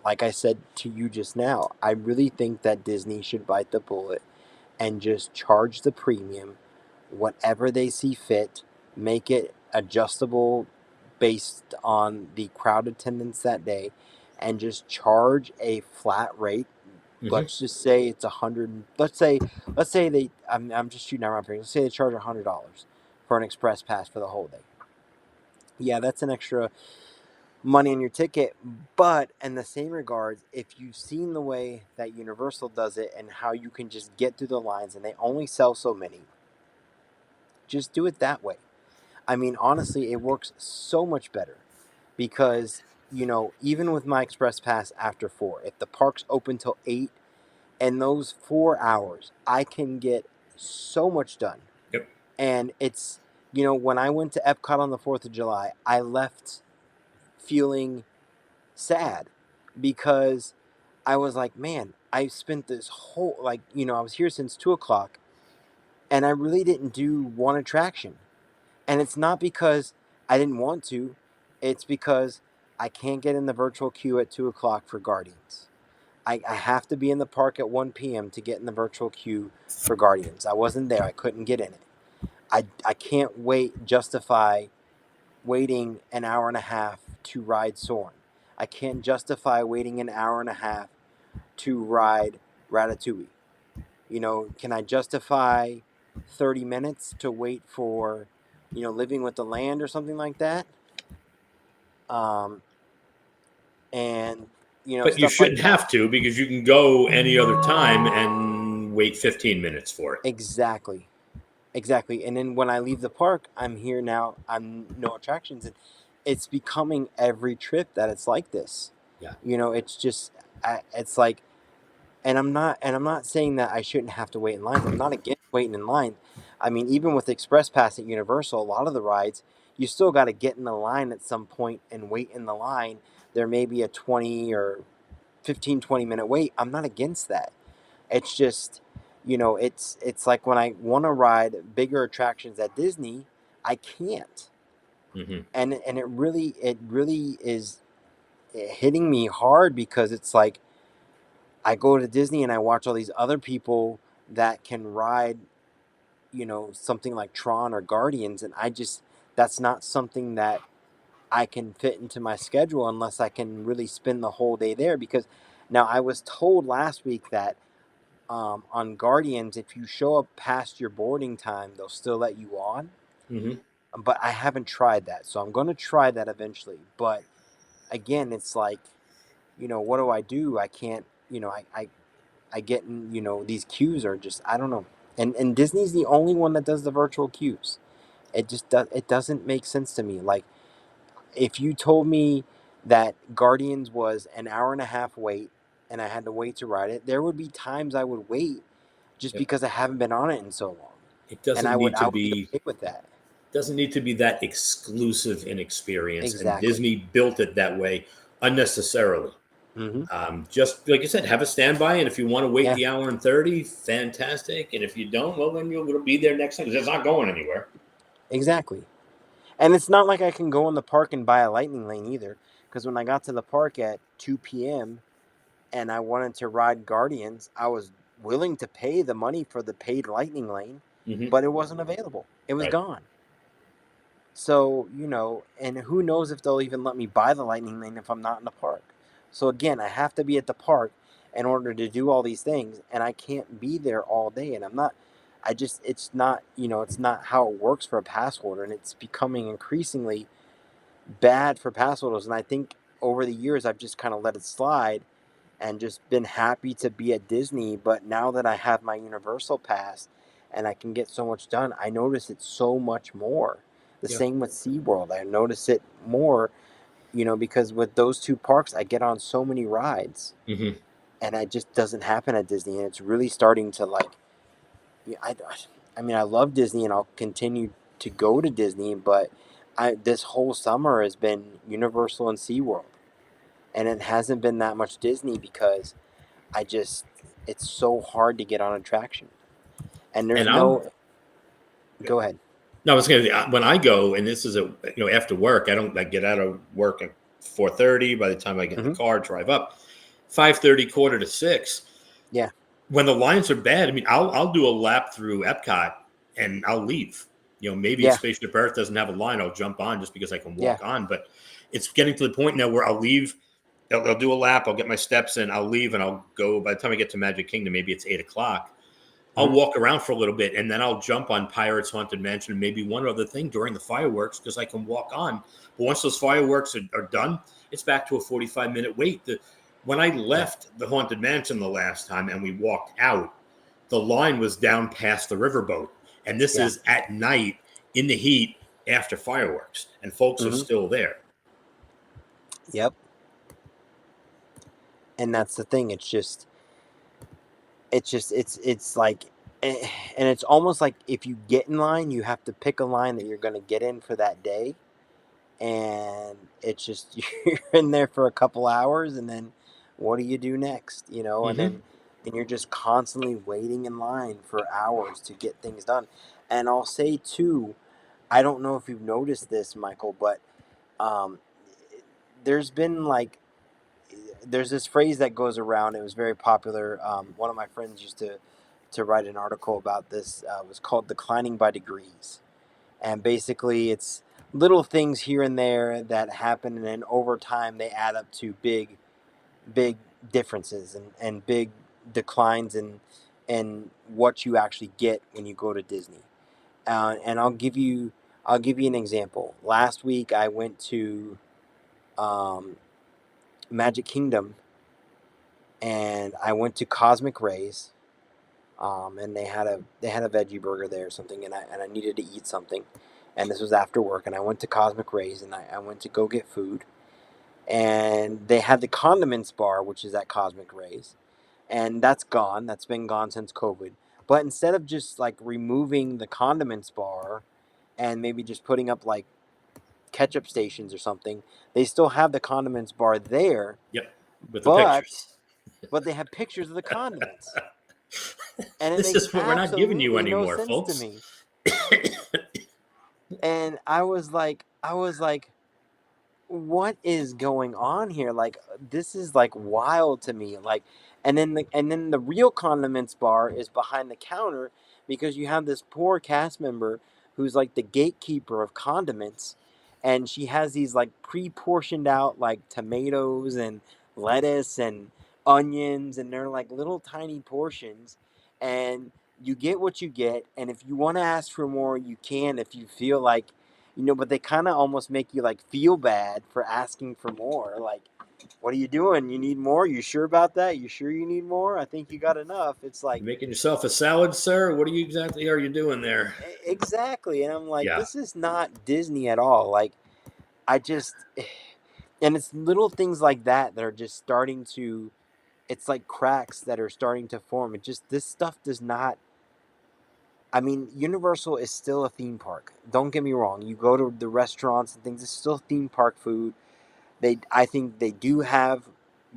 like I said to you just now, I really think that Disney should bite the bullet and just charge the premium, whatever they see fit, make it adjustable based on the crowd attendance that day, and just charge a flat rate. Hmm. Let's just say it's 100. Let's say they. I'm just shooting around here. Let's say they charge $100 for an express pass for the whole day. Yeah, that's an extra money on your ticket. But in the same regards, if you've seen the way that Universal does it and how you can just get through the lines and they only sell so many, just do it that way. I mean, honestly, it works so much better because, even with my express pass after 4, if the park's open till 8, and those 4 hours, I can get so much done. Yep. And it's, when I went to Epcot on the 4th of July, I left feeling sad because I was like, man, I spent this whole, I was here since 2 o'clock and I really didn't do one attraction. And it's not because I didn't want to, it's because I can't get in the virtual queue at 2 o'clock for Guardians. I have to be in the park at 1 p.m. to get in the virtual queue for Guardians. I wasn't there. I couldn't get in it. I can't justify waiting an hour and a half to ride Soarin'. I can't justify waiting an hour and a half to ride Ratatouille. Can I justify 30 minutes to wait for, Living with the Land or something like that? And, But you stuff like shouldn't that. have to, because you can go any other time and wait 15 minutes for it. Exactly. And then when I leave the park, I'm here now. I'm no attractions, and it's becoming every trip that it's like this. Yeah. It's just, it's like, and I'm not saying that I shouldn't have to wait in lines. I'm not against waiting in line. I mean, even with Express Pass at Universal, a lot of the rides, you still got to get in the line at some point and wait in the line. There may be a 20 or 15, 20-minute wait. I'm not against that. It's just, it's like when I want to ride bigger attractions at Disney, I can't. Mm-hmm. And it really is hitting me hard because it's like I go to Disney and I watch all these other people that can ride, something like Tron or Guardians, and that's not something that I can fit into my schedule unless I can really spend the whole day there. Because now I was told last week that on Guardians, if you show up past your boarding time, they'll still let you on. Mm-hmm. But I haven't tried that, so I'm going to try that eventually. But again, it's like, what do I do? I can't, I get in, these queues are just, I don't know. And Disney's the only one that does the virtual queues. It doesn't make sense to me. Like, if you told me that Guardians was an hour and a half wait and I had to wait to ride it, there would be times I would wait just Yep. because I haven't been on it in so long. It And doesn't need to I would be be okay with that. that exclusive an experience, and Exactly. Disney built it that way unnecessarily. Mm-hmm. Just like you said, have a standby, and if you want to wait Yeah, the hour and 30, fantastic. And if you don't, well, then it'll be there next time, because it's not going anywhere. exactly. And it's not like I can go in the park and buy a lightning lane either. Because when I got to the park at 2 p.m. and I wanted to ride Guardians, I was willing to pay the money for the paid lightning lane, Mm-hmm. but it wasn't available. It was Right. gone. So, and who knows if they'll even let me buy the lightning lane if I'm not in the park. So again, I have to be at the park in order to do all these things, and I can't be there all day. And it's not, it's not how it works for a pass holder, and it's becoming increasingly bad for pass holders. And I think over the years, I've just kind of let it slide and just been happy to be at Disney. But now that I have my Universal Pass and I can get so much done, I notice it so much more. The Yeah. same with SeaWorld. I notice it more, because with those two parks, I get on so many rides. Mm-hmm. And it just doesn't happen at Disney. And it's really starting to like, yeah, I mean, I love Disney and I'll continue to go to Disney, but this whole summer has been Universal and SeaWorld. And it hasn't been that much Disney because it's so hard to get on attraction. And there's And I'll no, go ahead. No, I was going to. When I go, and this is after work. I get out of work at 4:30. By the time I get in the Mm-hmm. car, drive up, 5:30, quarter to 6. Yeah. When the lines are bad, I mean, I'll do a lap through Epcot and I'll leave. Maybe Yeah. Spaceship Earth doesn't have a line. I'll jump on just because I can Yeah. walk on. But it's getting to the point now where I'll leave. I'll do a lap. I'll get my steps in. I'll leave, and I'll go. By the time I get to Magic Kingdom, maybe it's 8 o'clock. I'll walk around for a little bit, and then I'll jump on Pirates Haunted Mansion and maybe one other thing during the fireworks because I can walk on. But once those fireworks are done, it's back to a 45-minute wait. When I left the Haunted Mansion the last time and we walked out, the line was down past the riverboat. And this is at night in the heat after fireworks, and folks are still there. Yep. And that's the thing. It's like, and it's almost like if you get in line, you have to pick a line that you're going to get in for that day. And it's just, you're in there for a couple hours, and then what do you do next? And you're just constantly waiting in line for hours to get things done. And I'll say too, I don't know if you've noticed this, Michael, but there's been like, there's this phrase that goes around. It was very popular. One of my friends used to write an article about this. It was called "Declining by Degrees," and basically it's little things here and there that happen, and then over time they add up to big differences and big declines in what you actually get when you go to Disney. And I'll give you an example. Last week I went to Magic Kingdom, and I went to Cosmic Rays, and they had a veggie burger there or something, and I needed to eat something, and this was after work, and I went to Cosmic Rays, and I went to go get food, and they had the condiments bar, which is at Cosmic Rays, and that's gone. That's been gone since COVID. But instead of just like removing the condiments bar and maybe just putting up like ketchup stations or something, they still have the condiments bar there. Yep, with the but pictures. but they have pictures of the condiments, and it This makes is what we're not giving you absolutely no anymore, sense to folks. me. And I was like, what is going on here? Like, this is like wild to me. Like, and then the real condiments bar is behind the counter, because you have this poor cast member who's like the gatekeeper of condiments, and she has these like pre-portioned out like tomatoes and lettuce and onions, and they're like little tiny portions, and you get what you get, and if you want to ask for more, you can, if you feel like, but they kind of almost make you like feel bad for asking for more. Like, what are you doing? You need more? You sure about that? You sure you need more? I think you got enough. It's like, You making yourself a salad, sir? What are you doing there? exactly. And I'm like, Yeah. this is not Disney at all. Like, I just, and it's little things like that are just starting to, it's like cracks that are starting to form. It just, this stuff does not, I mean, Universal is still a theme park. Don't get me wrong. You go to the restaurants and things, it's still theme park food. I think they do have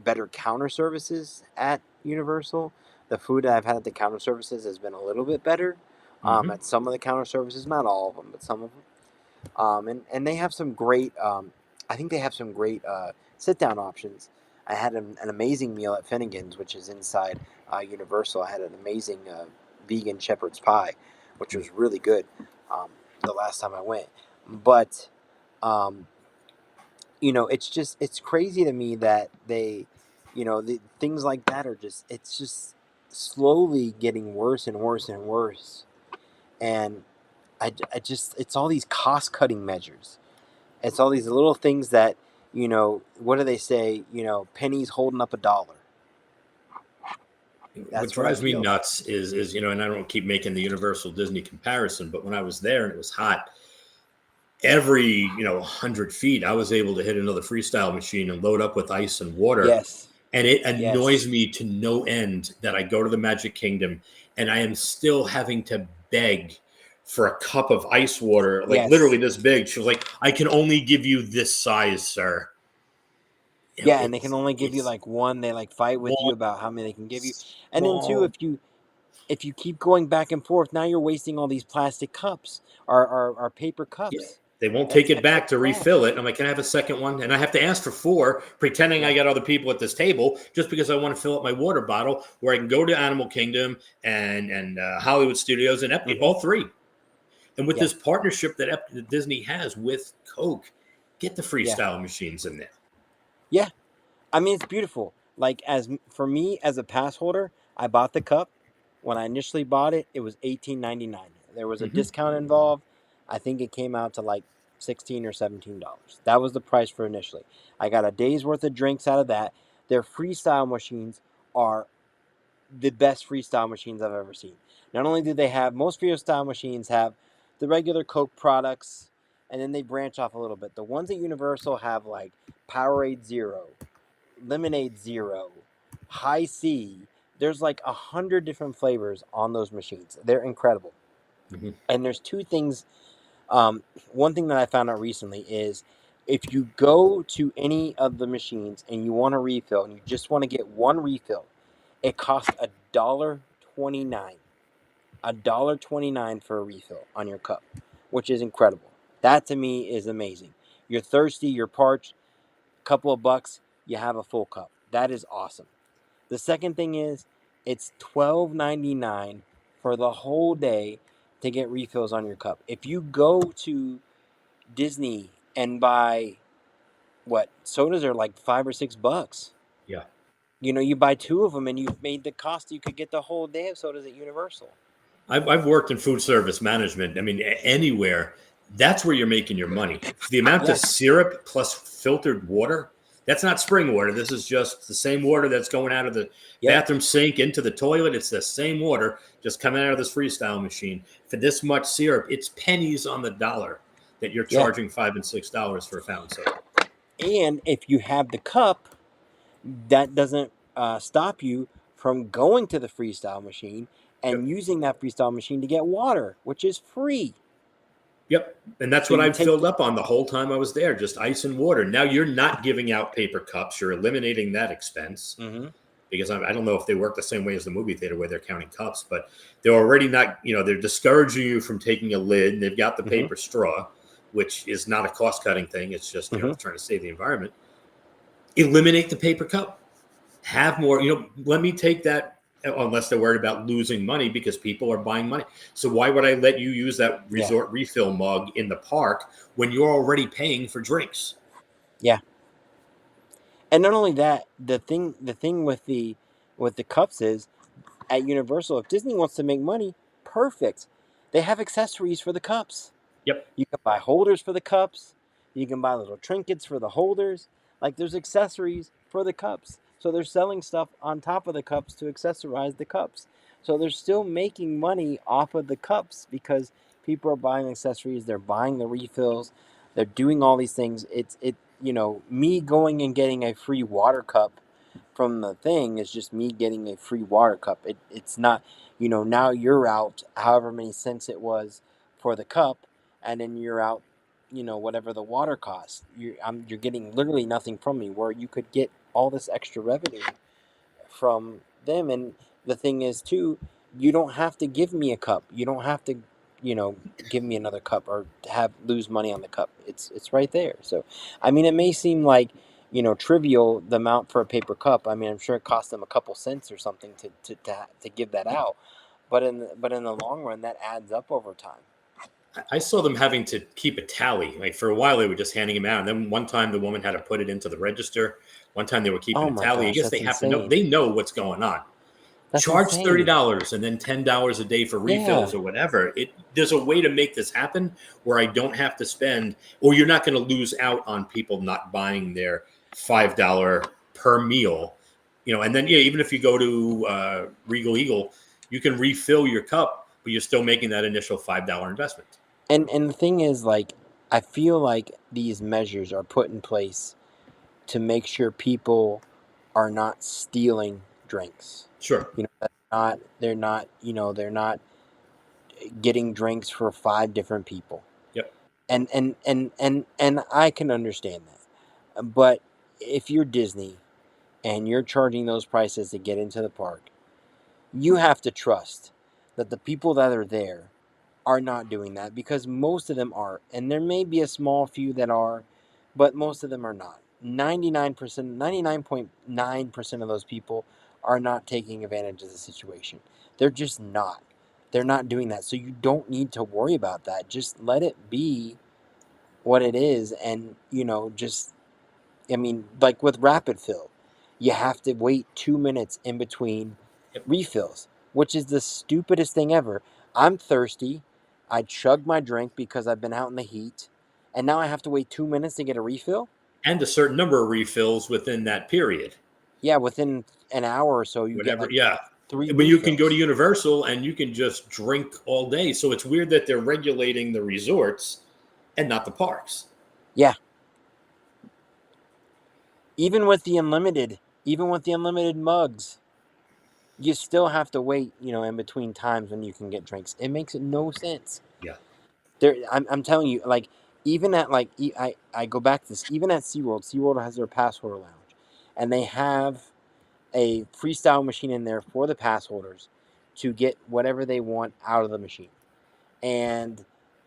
better counter services at Universal. The food that I've had at the counter services has been a little bit better. At some of the counter services, not all of them, but some of them. And they have some great. I think they have some great sit down options. I had an amazing meal at Finnegan's, which is inside Universal. I had an amazing vegan shepherd's pie, which was really good. The last time I went, but. It's crazy to me that they, the things like that are just, it's just slowly getting worse and worse and worse. And I just, it's all these cost cutting measures. It's all these little things that, what do they say? Pennies holding up a dollar. What That's what it drives me feels. nuts is and I don't keep making the Universal Disney comparison, but when I was there and it was hot, every 100 feet I was able to hit another freestyle machine and load up with ice and water. Yes. And it Yes. annoys me to no end that I go to the Magic Kingdom and I am still having to beg for a cup of ice water, like literally Yes. this big. She was like, I can only give you this size, sir. Yeah, and they can only give you It's like one. They like fight with you one about how many they can give you. And then too, small. if you keep going back and forth, now you're wasting all these plastic cups or paper Yeah. cups. They won't take it back That's to refill trash. it. I'm like, can I have a second one? And I have to ask for four, pretending I Yeah. got other people at this table just because I want to fill up my water bottle where I can go to Animal Kingdom and Hollywood Studios and Epcot, Mm-hmm. all three. And with Yeah. this partnership that Disney has with Coke, get the Yeah. freestyle machines in there. Yeah. I mean, it's beautiful. Like, for me as a pass holder, I bought the cup, When I initially bought it, it was $18.99. There was a Hmm. discount involved. I think it came out to like $16 or $17. That was the price for initially. I got a day's worth of drinks out of that. Their freestyle machines are the best freestyle machines I've ever seen. Not only do they have, most freestyle machines have the regular Coke products, and then they branch off a little bit. The ones at Universal have like Powerade Zero, Lemonade Zero, High C. There's like 100 different flavors on those machines. They're incredible. Hmm. And there's two things. One thing that I found out recently is if you go to any of the machines and you want a refill and you just want to get one refill, it costs $1.29. $1.29 for a refill on your cup, which is incredible. That to me is amazing. You're thirsty, you're parched, couple of bucks, you have a full cup. That is awesome. The second thing is it's $12.99 for the whole day to get refills on your cup. If you go to Disney and buy what sodas are like $5 or $6. Yeah. You know, you buy two of them and you've made the cost. You could get the whole day of sodas at Universal. I've worked in food service management. I mean, anywhere, that's where you're making your money. The amount of Yeah, syrup plus filtered water, that's not spring water. This is just the same water that's going out of the yep, bathroom sink into the toilet. It's the same water just coming out of this freestyle machine. For this much syrup, it's pennies on the dollar that you're yeah. charging $5 and $6 for a fountain soda. And if you have the cup, that doesn't stop you from going to the freestyle machine and Yep. using that freestyle machine to get water, which is free. Yep. And that's So what you I take filled the. up on the whole time I was there, just ice and water. Now you're not giving out paper cups. You're eliminating that expense Mm-hmm. because I don't know if they work the same way as the movie theater where they're counting cups, but they're already not, they're discouraging you from taking a lid, and they've got the Mm-hmm. paper straw, which is not a cost cutting thing. It's just, Mm-hmm. trying to save the environment. Eliminate the paper cup. Have more, let me take that unless they're worried about losing money because people are buying money. So why would I let you use that Yeah, resort refill mug in the park when you're already paying for drinks? yeah. And not only that, the thing with the cups is at Universal, if Disney wants to make money, perfect. They have accessories for the cups. Yep. You can buy holders for the cups. You can buy little trinkets for the holders. Like there's accessories for the cups. So they're selling stuff on top of the cups to accessorize the cups. So they're still making money off of the cups because people are buying accessories, they're buying the refills, they're doing all these things. Me going and getting a free water cup from the thing is just me getting a free water cup. It's not, now you're out however many cents it was for the cup, and then you're out, whatever the water costs. You're getting literally nothing from me. Where you could get all this extra revenue from them, and the thing is too, you don't have to give me a cup. You don't have to, give me another cup or have lose money on the cup. It's right there. So, I mean, it may seem like trivial the amount for a paper cup. I mean, I'm sure it costs them a couple cents or something to give that out, but in the long run, that adds up over time. I saw them having to keep a tally. Like for a while, they were just handing them out. And then one time the woman had to put it into the register. One time they were keeping Oh a my tally. I gosh, guess they that's have to know. insane. They know what's going on. That's Charge insane. $30 and then $10 a day for Yeah. refills or whatever. There's a way to make this happen where I don't have to spend, or you're not going to lose out on people not buying their $5 per meal. And then even if you go to Regal Eagle, you can refill your cup, but you're still making that initial $5 investment. And the thing is, like, I feel like these measures are put in place to make sure people are not stealing drinks. Sure. They're not getting drinks for five different people. Yep. And I can understand that. But if you're Disney and you're charging those prices to get into the park, you have to trust that the people that are there are not doing that, because most of them are, and there may be a small few that are, but most of them are not. 99%, 99.9% of those people are not taking advantage of the situation. They're just not. They're not doing that. So you don't need to worry about that. Just let it be what it is. And, just, I mean, like with rapid fill, you have to wait 2 minutes in between Yep. refills. which is the stupidest thing ever. I'm thirsty. I chug my drink because I've been out in the heat, and now I have to wait 2 minutes to get a refill. And a certain number of refills within that period. Yeah, within an hour or so, you get Whatever. like Yeah. three But you can go to refills. Universal and you can just drink all day. So it's weird that they're regulating the resorts and not the parks. Yeah. Even with the unlimited mugs, you still have to wait, in between times when you can get drinks. It makes no sense. Yeah. I'm telling you, like, even at like I go back to this. Even at SeaWorld, SeaWorld has their pass holder lounge, and they have a freestyle machine in there for the pass holders to get whatever they want out of the machine. And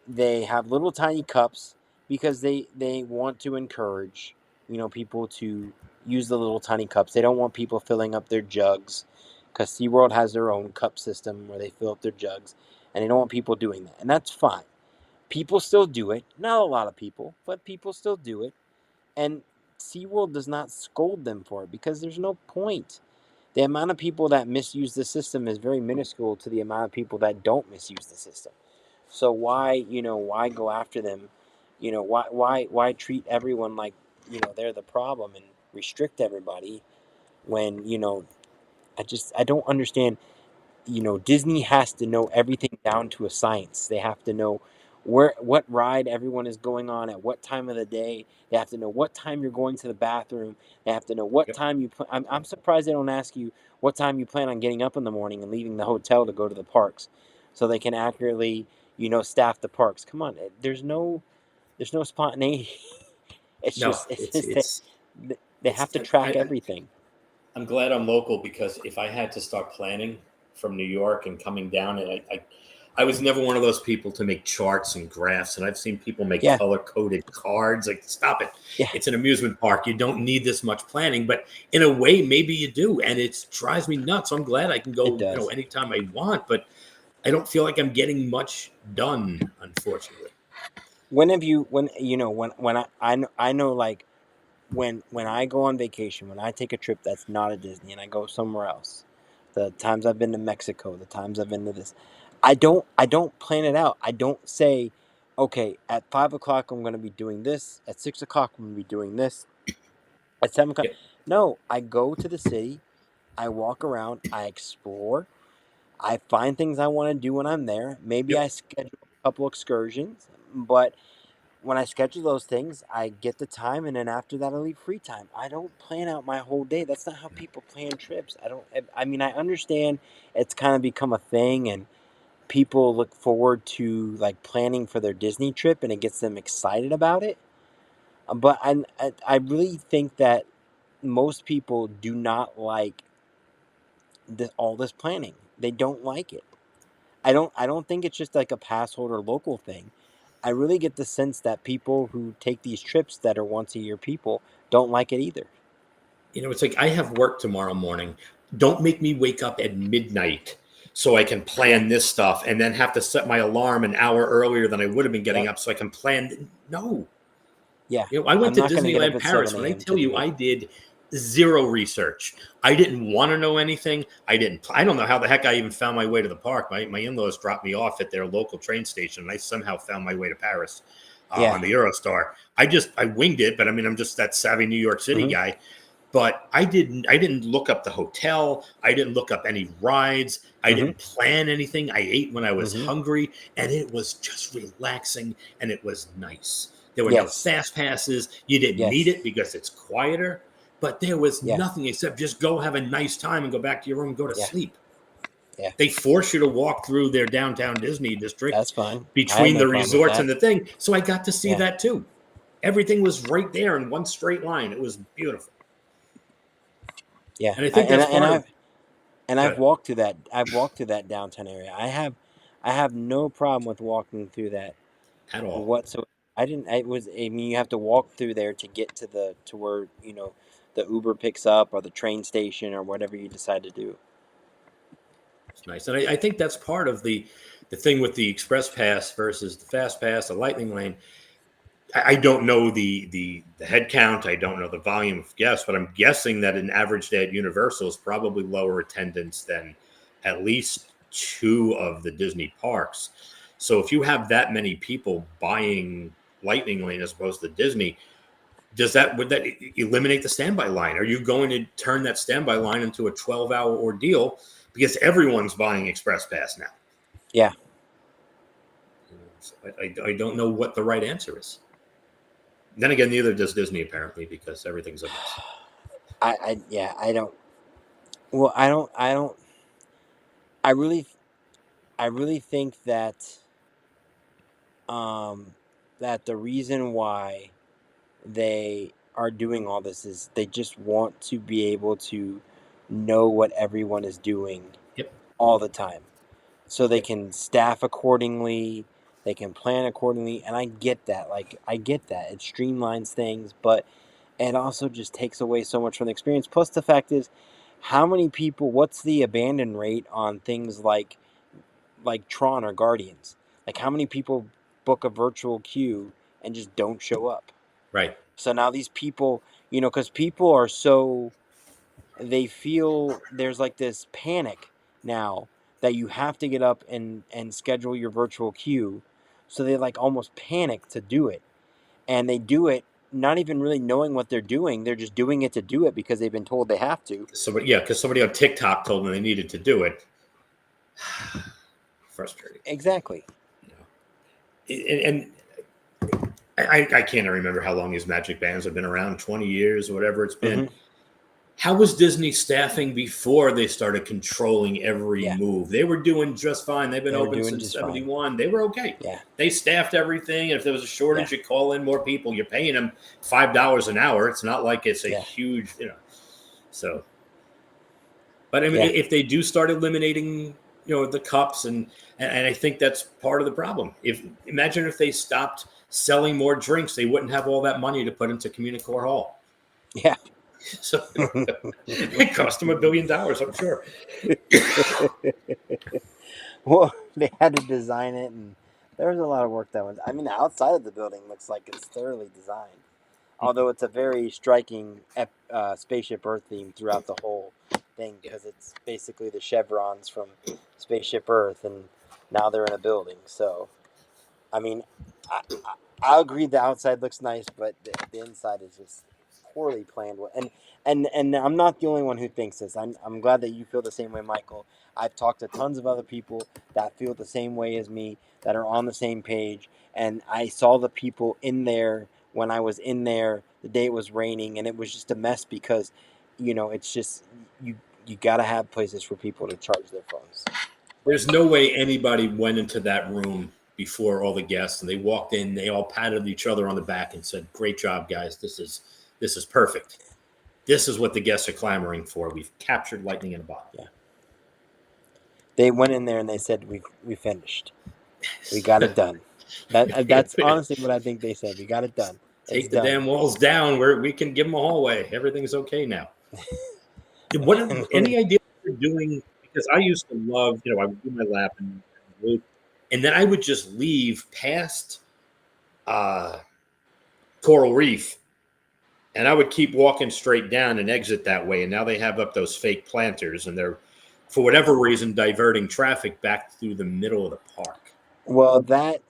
they have little tiny cups because they want to encourage, people to use the little tiny cups. They don't want people filling up their jugs, because SeaWorld has their own cup system where they fill up their jugs, and they don't want people doing that. And that's fine. People still do it. Not a lot of people, but people still do it. And SeaWorld does not scold them for it, because there's no point. The amount of people that misuse the system is very minuscule to the amount of people that don't misuse the system. So why go after them? Why treat everyone like, they're the problem and restrict everybody when, I don't understand. Disney has to know everything down to a science. They have to know what ride everyone is going on at what time of the day. They have to know what time you're going to the bathroom. They have to know what Yep. time I'm surprised they don't ask you what time you plan on getting up in the morning and leaving the hotel to go to the parks, so they can accurately, staff the parks. Come on, there's no spontaneity. It's No, just it's it's just that it's they it's have to track I, everything. I'm glad I'm local because if I had to start planning from New York and coming down, and I was never one of those people to make charts and graphs. And I've seen people make Yeah, color coded cards. Like, stop it. yeah, It's an amusement park. You don't need this much planning, but in a way, maybe you do. And it drives me nuts. So I'm glad I can it go, does. anytime I want, but I don't feel like I'm getting much done, unfortunately. When have you when I know, like, when I go on vacation, when I take a trip that's not a Disney and I go somewhere else, the times I've been to Mexico, the times I've been to this, I don't plan it out. I don't say, okay, at 5 o'clock I'm going to be doing this, at 6 o'clock I'm going to be doing this, at 7 o'clock. Yeah, No, I go to the city, I walk around, I explore, I find things I want to do when I'm there. Maybe I yep. schedule a couple excursions, but when I schedule those things, I get the time, and then after that, I leave free time. I don't plan out my whole day. That's not how people plan trips. I don't. I mean, I understand it's kind of become a thing, and people look forward to, like, planning for their Disney trip, and it gets them excited about it. But I really think that most people do not like all this planning. They don't like it. I don't think it's just like a pass holder local thing. I really get the sense that people who take these trips that are once a year people don't like it either. It's like I have work tomorrow morning. Don't make me wake up at midnight so I can Yeah. plan this stuff and then have to set my alarm an hour earlier than I would have been getting Yep. up so I can plan. No. Yeah. I went I'm to not going to get up Disneyland at 7 Paris. When I a.m. to tell you do it. I did zero research, I didn't want to know anything. I don't know how the heck I even found my way to the park. My in-laws dropped me off at their local train station and I somehow found my way to Paris Yeah. on the Eurostar. I winged it, but I mean, I'm just that savvy New York City Hmm. guy. But I didn't look up the hotel. I didn't look up any rides. I Hmm. didn't plan anything. I ate when I was Hmm. hungry, and it was just relaxing and it was nice. There were no Yes. fast passes. You didn't need Yes. it because it's quieter, but there was Yeah. nothing except just go have a nice time and go back to your room and go to Yeah. sleep. Yeah. They force you to walk through their downtown Disney district That's fine. I have between no the problem with resorts that. and the thing. So I got to see Yeah. that too. Everything was right there in one straight line. It was beautiful. Yeah. And I I, think and that's I, and part of I've and I've good walked through that. I've walked through that downtown area. I have no problem with walking through that at all. whatsoever. I didn't. It was. I mean, you have to walk through there to get to where the Uber picks up, or the train station, or whatever you decide to do. It's nice. And I think that's part of the thing with the express pass versus the fast pass, the lightning lane. I don't know the head count. I don't know the volume of guests, but I'm guessing that an average day at Universal is probably lower attendance than at least 2 of the Disney parks. So if you have that many people buying Lightning Lane as opposed to Disney, would that eliminate the standby line? Are you going to turn that standby line into a 12-hour ordeal because everyone's buying Express Pass now? Yeah. So I don't know what the right answer is. Then again, neither does Disney apparently, because everything's a mess. I don't. Well, I don't. I really think that the reason why they are doing all this is they just want to be able to know what everyone is doing Yep. all the time, so they Yep. can staff accordingly, they can plan accordingly, and I get that. Like, I get that it streamlines things, but it also just takes away so much from the experience. Plus, the fact is, how many people? What's the abandon rate on things like Tron or Guardians? Like, how many people book a virtual queue and just don't show up? Right. So now these people, because people are so, they feel there's like this panic now that you have to get up and schedule your virtual queue. So they like almost panic to do it. And they do it not even really knowing what they're doing. They're just doing it to do it because they've been told they have to. Because somebody on TikTok told them they needed to do it. Frustrating. Exactly. And I can't remember how long these Magic Bands have been around, 20 years or whatever it's been. Mm-hmm. How was Disney staffing before they started controlling every move? They were doing just fine. They've been open since 71. Fine. They were okay. Yeah. They staffed everything. And if there was a shortage, you call in more people. You're paying them $5 an hour. It's not like it's a huge, so. But I mean, if they do start eliminating, the cups, and I think that's part of the problem. Imagine if they stopped selling more drinks, they wouldn't have all that money to put into Communicore Hall. Yeah. So it cost them $1 billion, I'm sure. Well, they had to design it, and there was a lot of work that went. I mean, the outside of the building looks like it's thoroughly designed, although it's a very striking Spaceship Earth theme throughout the whole thing, because it's basically the chevrons from Spaceship Earth, and now they're in a building. So, I mean, I agree the outside looks nice, but the inside is just poorly planned. And I'm not the only one who thinks this. I'm glad that you feel the same way, Michael. I've talked to tons of other people that feel the same way as me, that are on the same page. And I saw the people in there when I was in there the day it was raining, and it was just a mess because, it's just you got to have places for people to charge their phones. There's no way anybody went into that room before all the guests, and they walked in. They all patted each other on the back and said, "Great job, guys! This is perfect. This is what the guests are clamoring for. We've captured lightning in a bottle." Yeah. They went in there and they said, "We finished. We got it done." That's honestly what I think they said. We got it done. Take the damn walls down. We can give them a hallway. Everything's okay now. Any idea what they're doing? Because I used to love, I would do my lap and then I would just leave past Coral Reef, and I would keep walking straight down and exit that way. And now they have up those fake planters, and they're, for whatever reason, diverting traffic back through the middle of the park. Well, that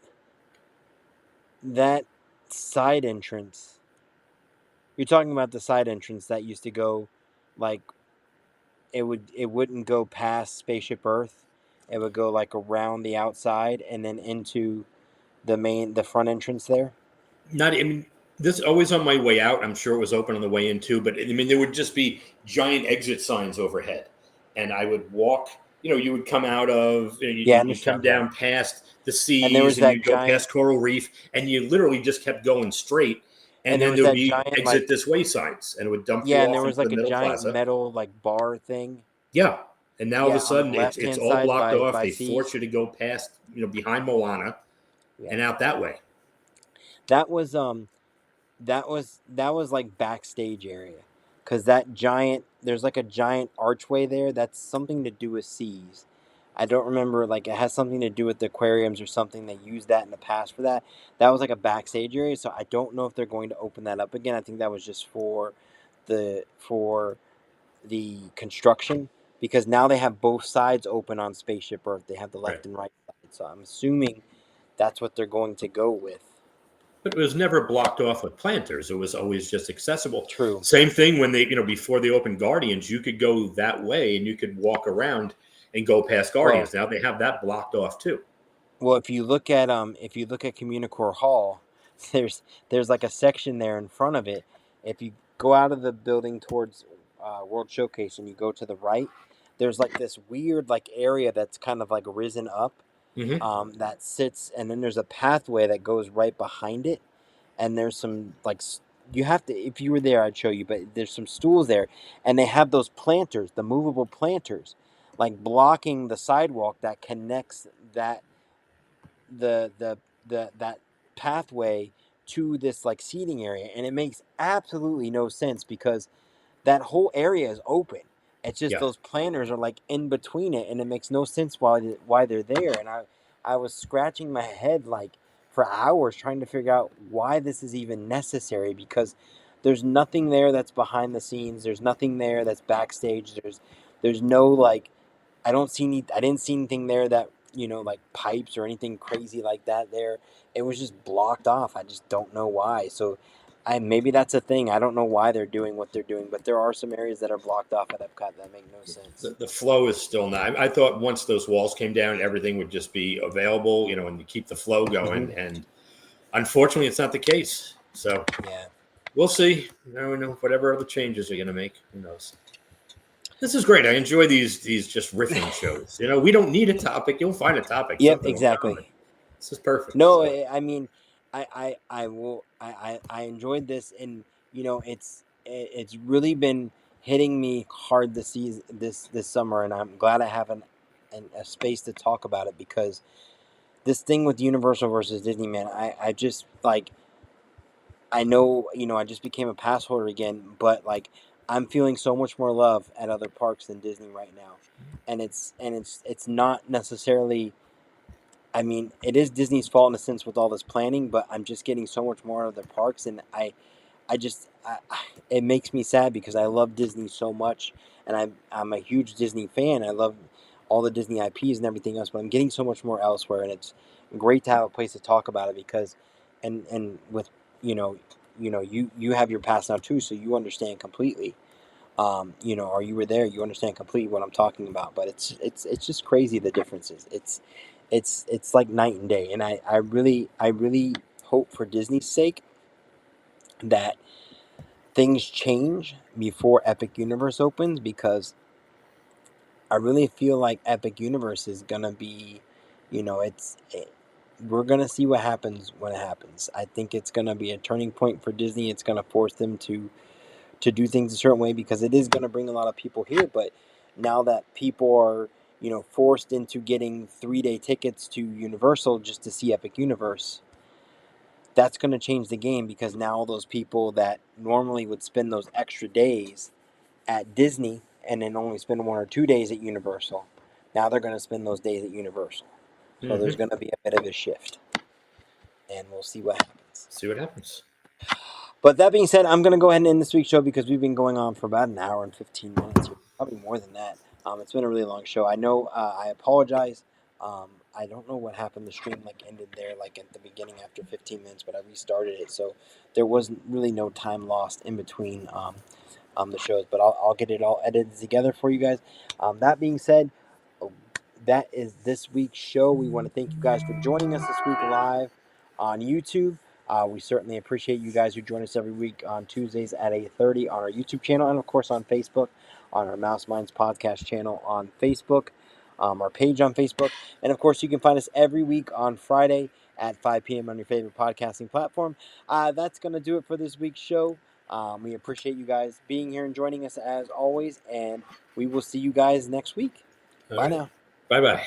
side entrance, you're talking about the side entrance that used to go, like, it wouldn't go past Spaceship Earth. It would go like around the outside and then into the front entrance there. This always on my way out. I'm sure it was open on the way in too, but there would just be giant exit signs overhead, and I would walk. You would come out of, you come down past the seas, and you go past Coral Reef, and you literally just kept going straight. And then there would be exit this way signs, and it would dump you off. And there was like a giant plaza. Metal like bar thing. Yeah, and now all of a sudden it's all blocked off. They force you to go past, behind Moana, and out that way. That was like backstage area, because there's like a giant archway there. That's something to do with seas. I don't remember, like, it has something to do with the aquariums or something. They used that in the past for that. That was like a backstage area, so I don't know if they're going to open that up again. I think that was just for the construction, because now they have both sides open on Spaceship Earth. They have the left Right. and right side. So I'm assuming that's what they're going to go with. But it was never blocked off with planters. It was always just accessible. True. Same thing when they, before they opened Guardians, you could go that way and you could walk around and go past Guardians. Now they have that blocked off too. Well, if you look at Communicore Hall, there's like a section there in front of it. If you go out of the building towards World Showcase and you go to the right, there's like this weird like area that's kind of like risen up, that sits, and then there's a pathway that goes right behind it, and there's some like you have to, if you were there I'd show you, but there's some stools there, and they have those planters, the movable planters, like blocking the sidewalk that connects that that pathway to this like seating area, and it makes absolutely no sense because that whole area is open. It's just Yeah. those planters are like in between it, and it makes no sense why they're there. And I was scratching my head like for hours trying to figure out why this is even necessary, because there's nothing there that's behind the scenes. There's nothing there that's backstage. There's no like, I didn't see anything there that, like pipes or anything crazy like that there. It was just blocked off. I just don't know why. So maybe that's a thing. I don't know why they're doing what they're doing, but there are some areas that are blocked off at Epcot that make no sense. The flow is still not. I thought once those walls came down, everything would just be available, and you keep the flow going. And unfortunately, it's not the case. So Yeah, we'll see. Whatever other changes are going to make, who knows? This is great. I enjoy these just riffing shows. We don't need a topic. You'll find a topic. Yep, Something will exactly. come. This is perfect. No, So. I mean, I enjoyed this, and it's really been hitting me hard this summer, and I'm glad I have a space to talk about it, because this thing with Universal versus Disney, man, I just like, I know, I just became a pass holder again, but like I'm feeling so much more love at other parks than Disney right now, and it's not necessarily. I mean, it is Disney's fault in a sense with all this planning, but I'm just getting so much more out of their parks, and it makes me sad because I love Disney so much, and I'm a huge Disney fan. I love all the Disney IPs and everything else, but I'm getting so much more elsewhere, and it's great to have a place to talk about it, because, and with you have your pass now too, so you understand completely. Or you were there, you understand completely what I'm talking about. But it's just crazy, the differences. It's like night and day, and I really hope for Disney's sake that things change before Epic Universe opens, because I really feel like Epic Universe is gonna be, we're gonna see what happens when it happens. I think it's gonna be a turning point for Disney. It's gonna force them to do things a certain way, because it is gonna bring a lot of people here. But now that people are, forced into getting 3-day tickets to Universal just to see Epic Universe, that's going to change the game, because now all those people that normally would spend those extra days at Disney and then only spend 1 or 2 days at Universal, now they're going to spend those days at Universal. So there's going to be a bit of a shift, and we'll see what happens. See what happens. But that being said, I'm going to go ahead and end this week's show, because we've been going on for about an hour and 15 minutes here, probably more than that. It's been a really long show. I know. I apologize. I don't know what happened. The stream ended there at the beginning after 15 minutes, but I restarted it, so there wasn't really no time lost in between the shows. But I'll get it all edited together for you guys. That being said, that is this week's show. We want to thank you guys for joining us this week live on YouTube. We certainly appreciate you guys who join us every week on Tuesdays at 8:30 on our YouTube channel, and of course on Facebook, on our Mouse Minds podcast channel on Facebook, our page on Facebook. And of course, you can find us every week on Friday at 5 p.m. on your favorite podcasting platform. That's going to do it for this week's show. We appreciate you guys being here and joining us as always, and we will see you guys next week. Bye now. Bye-bye.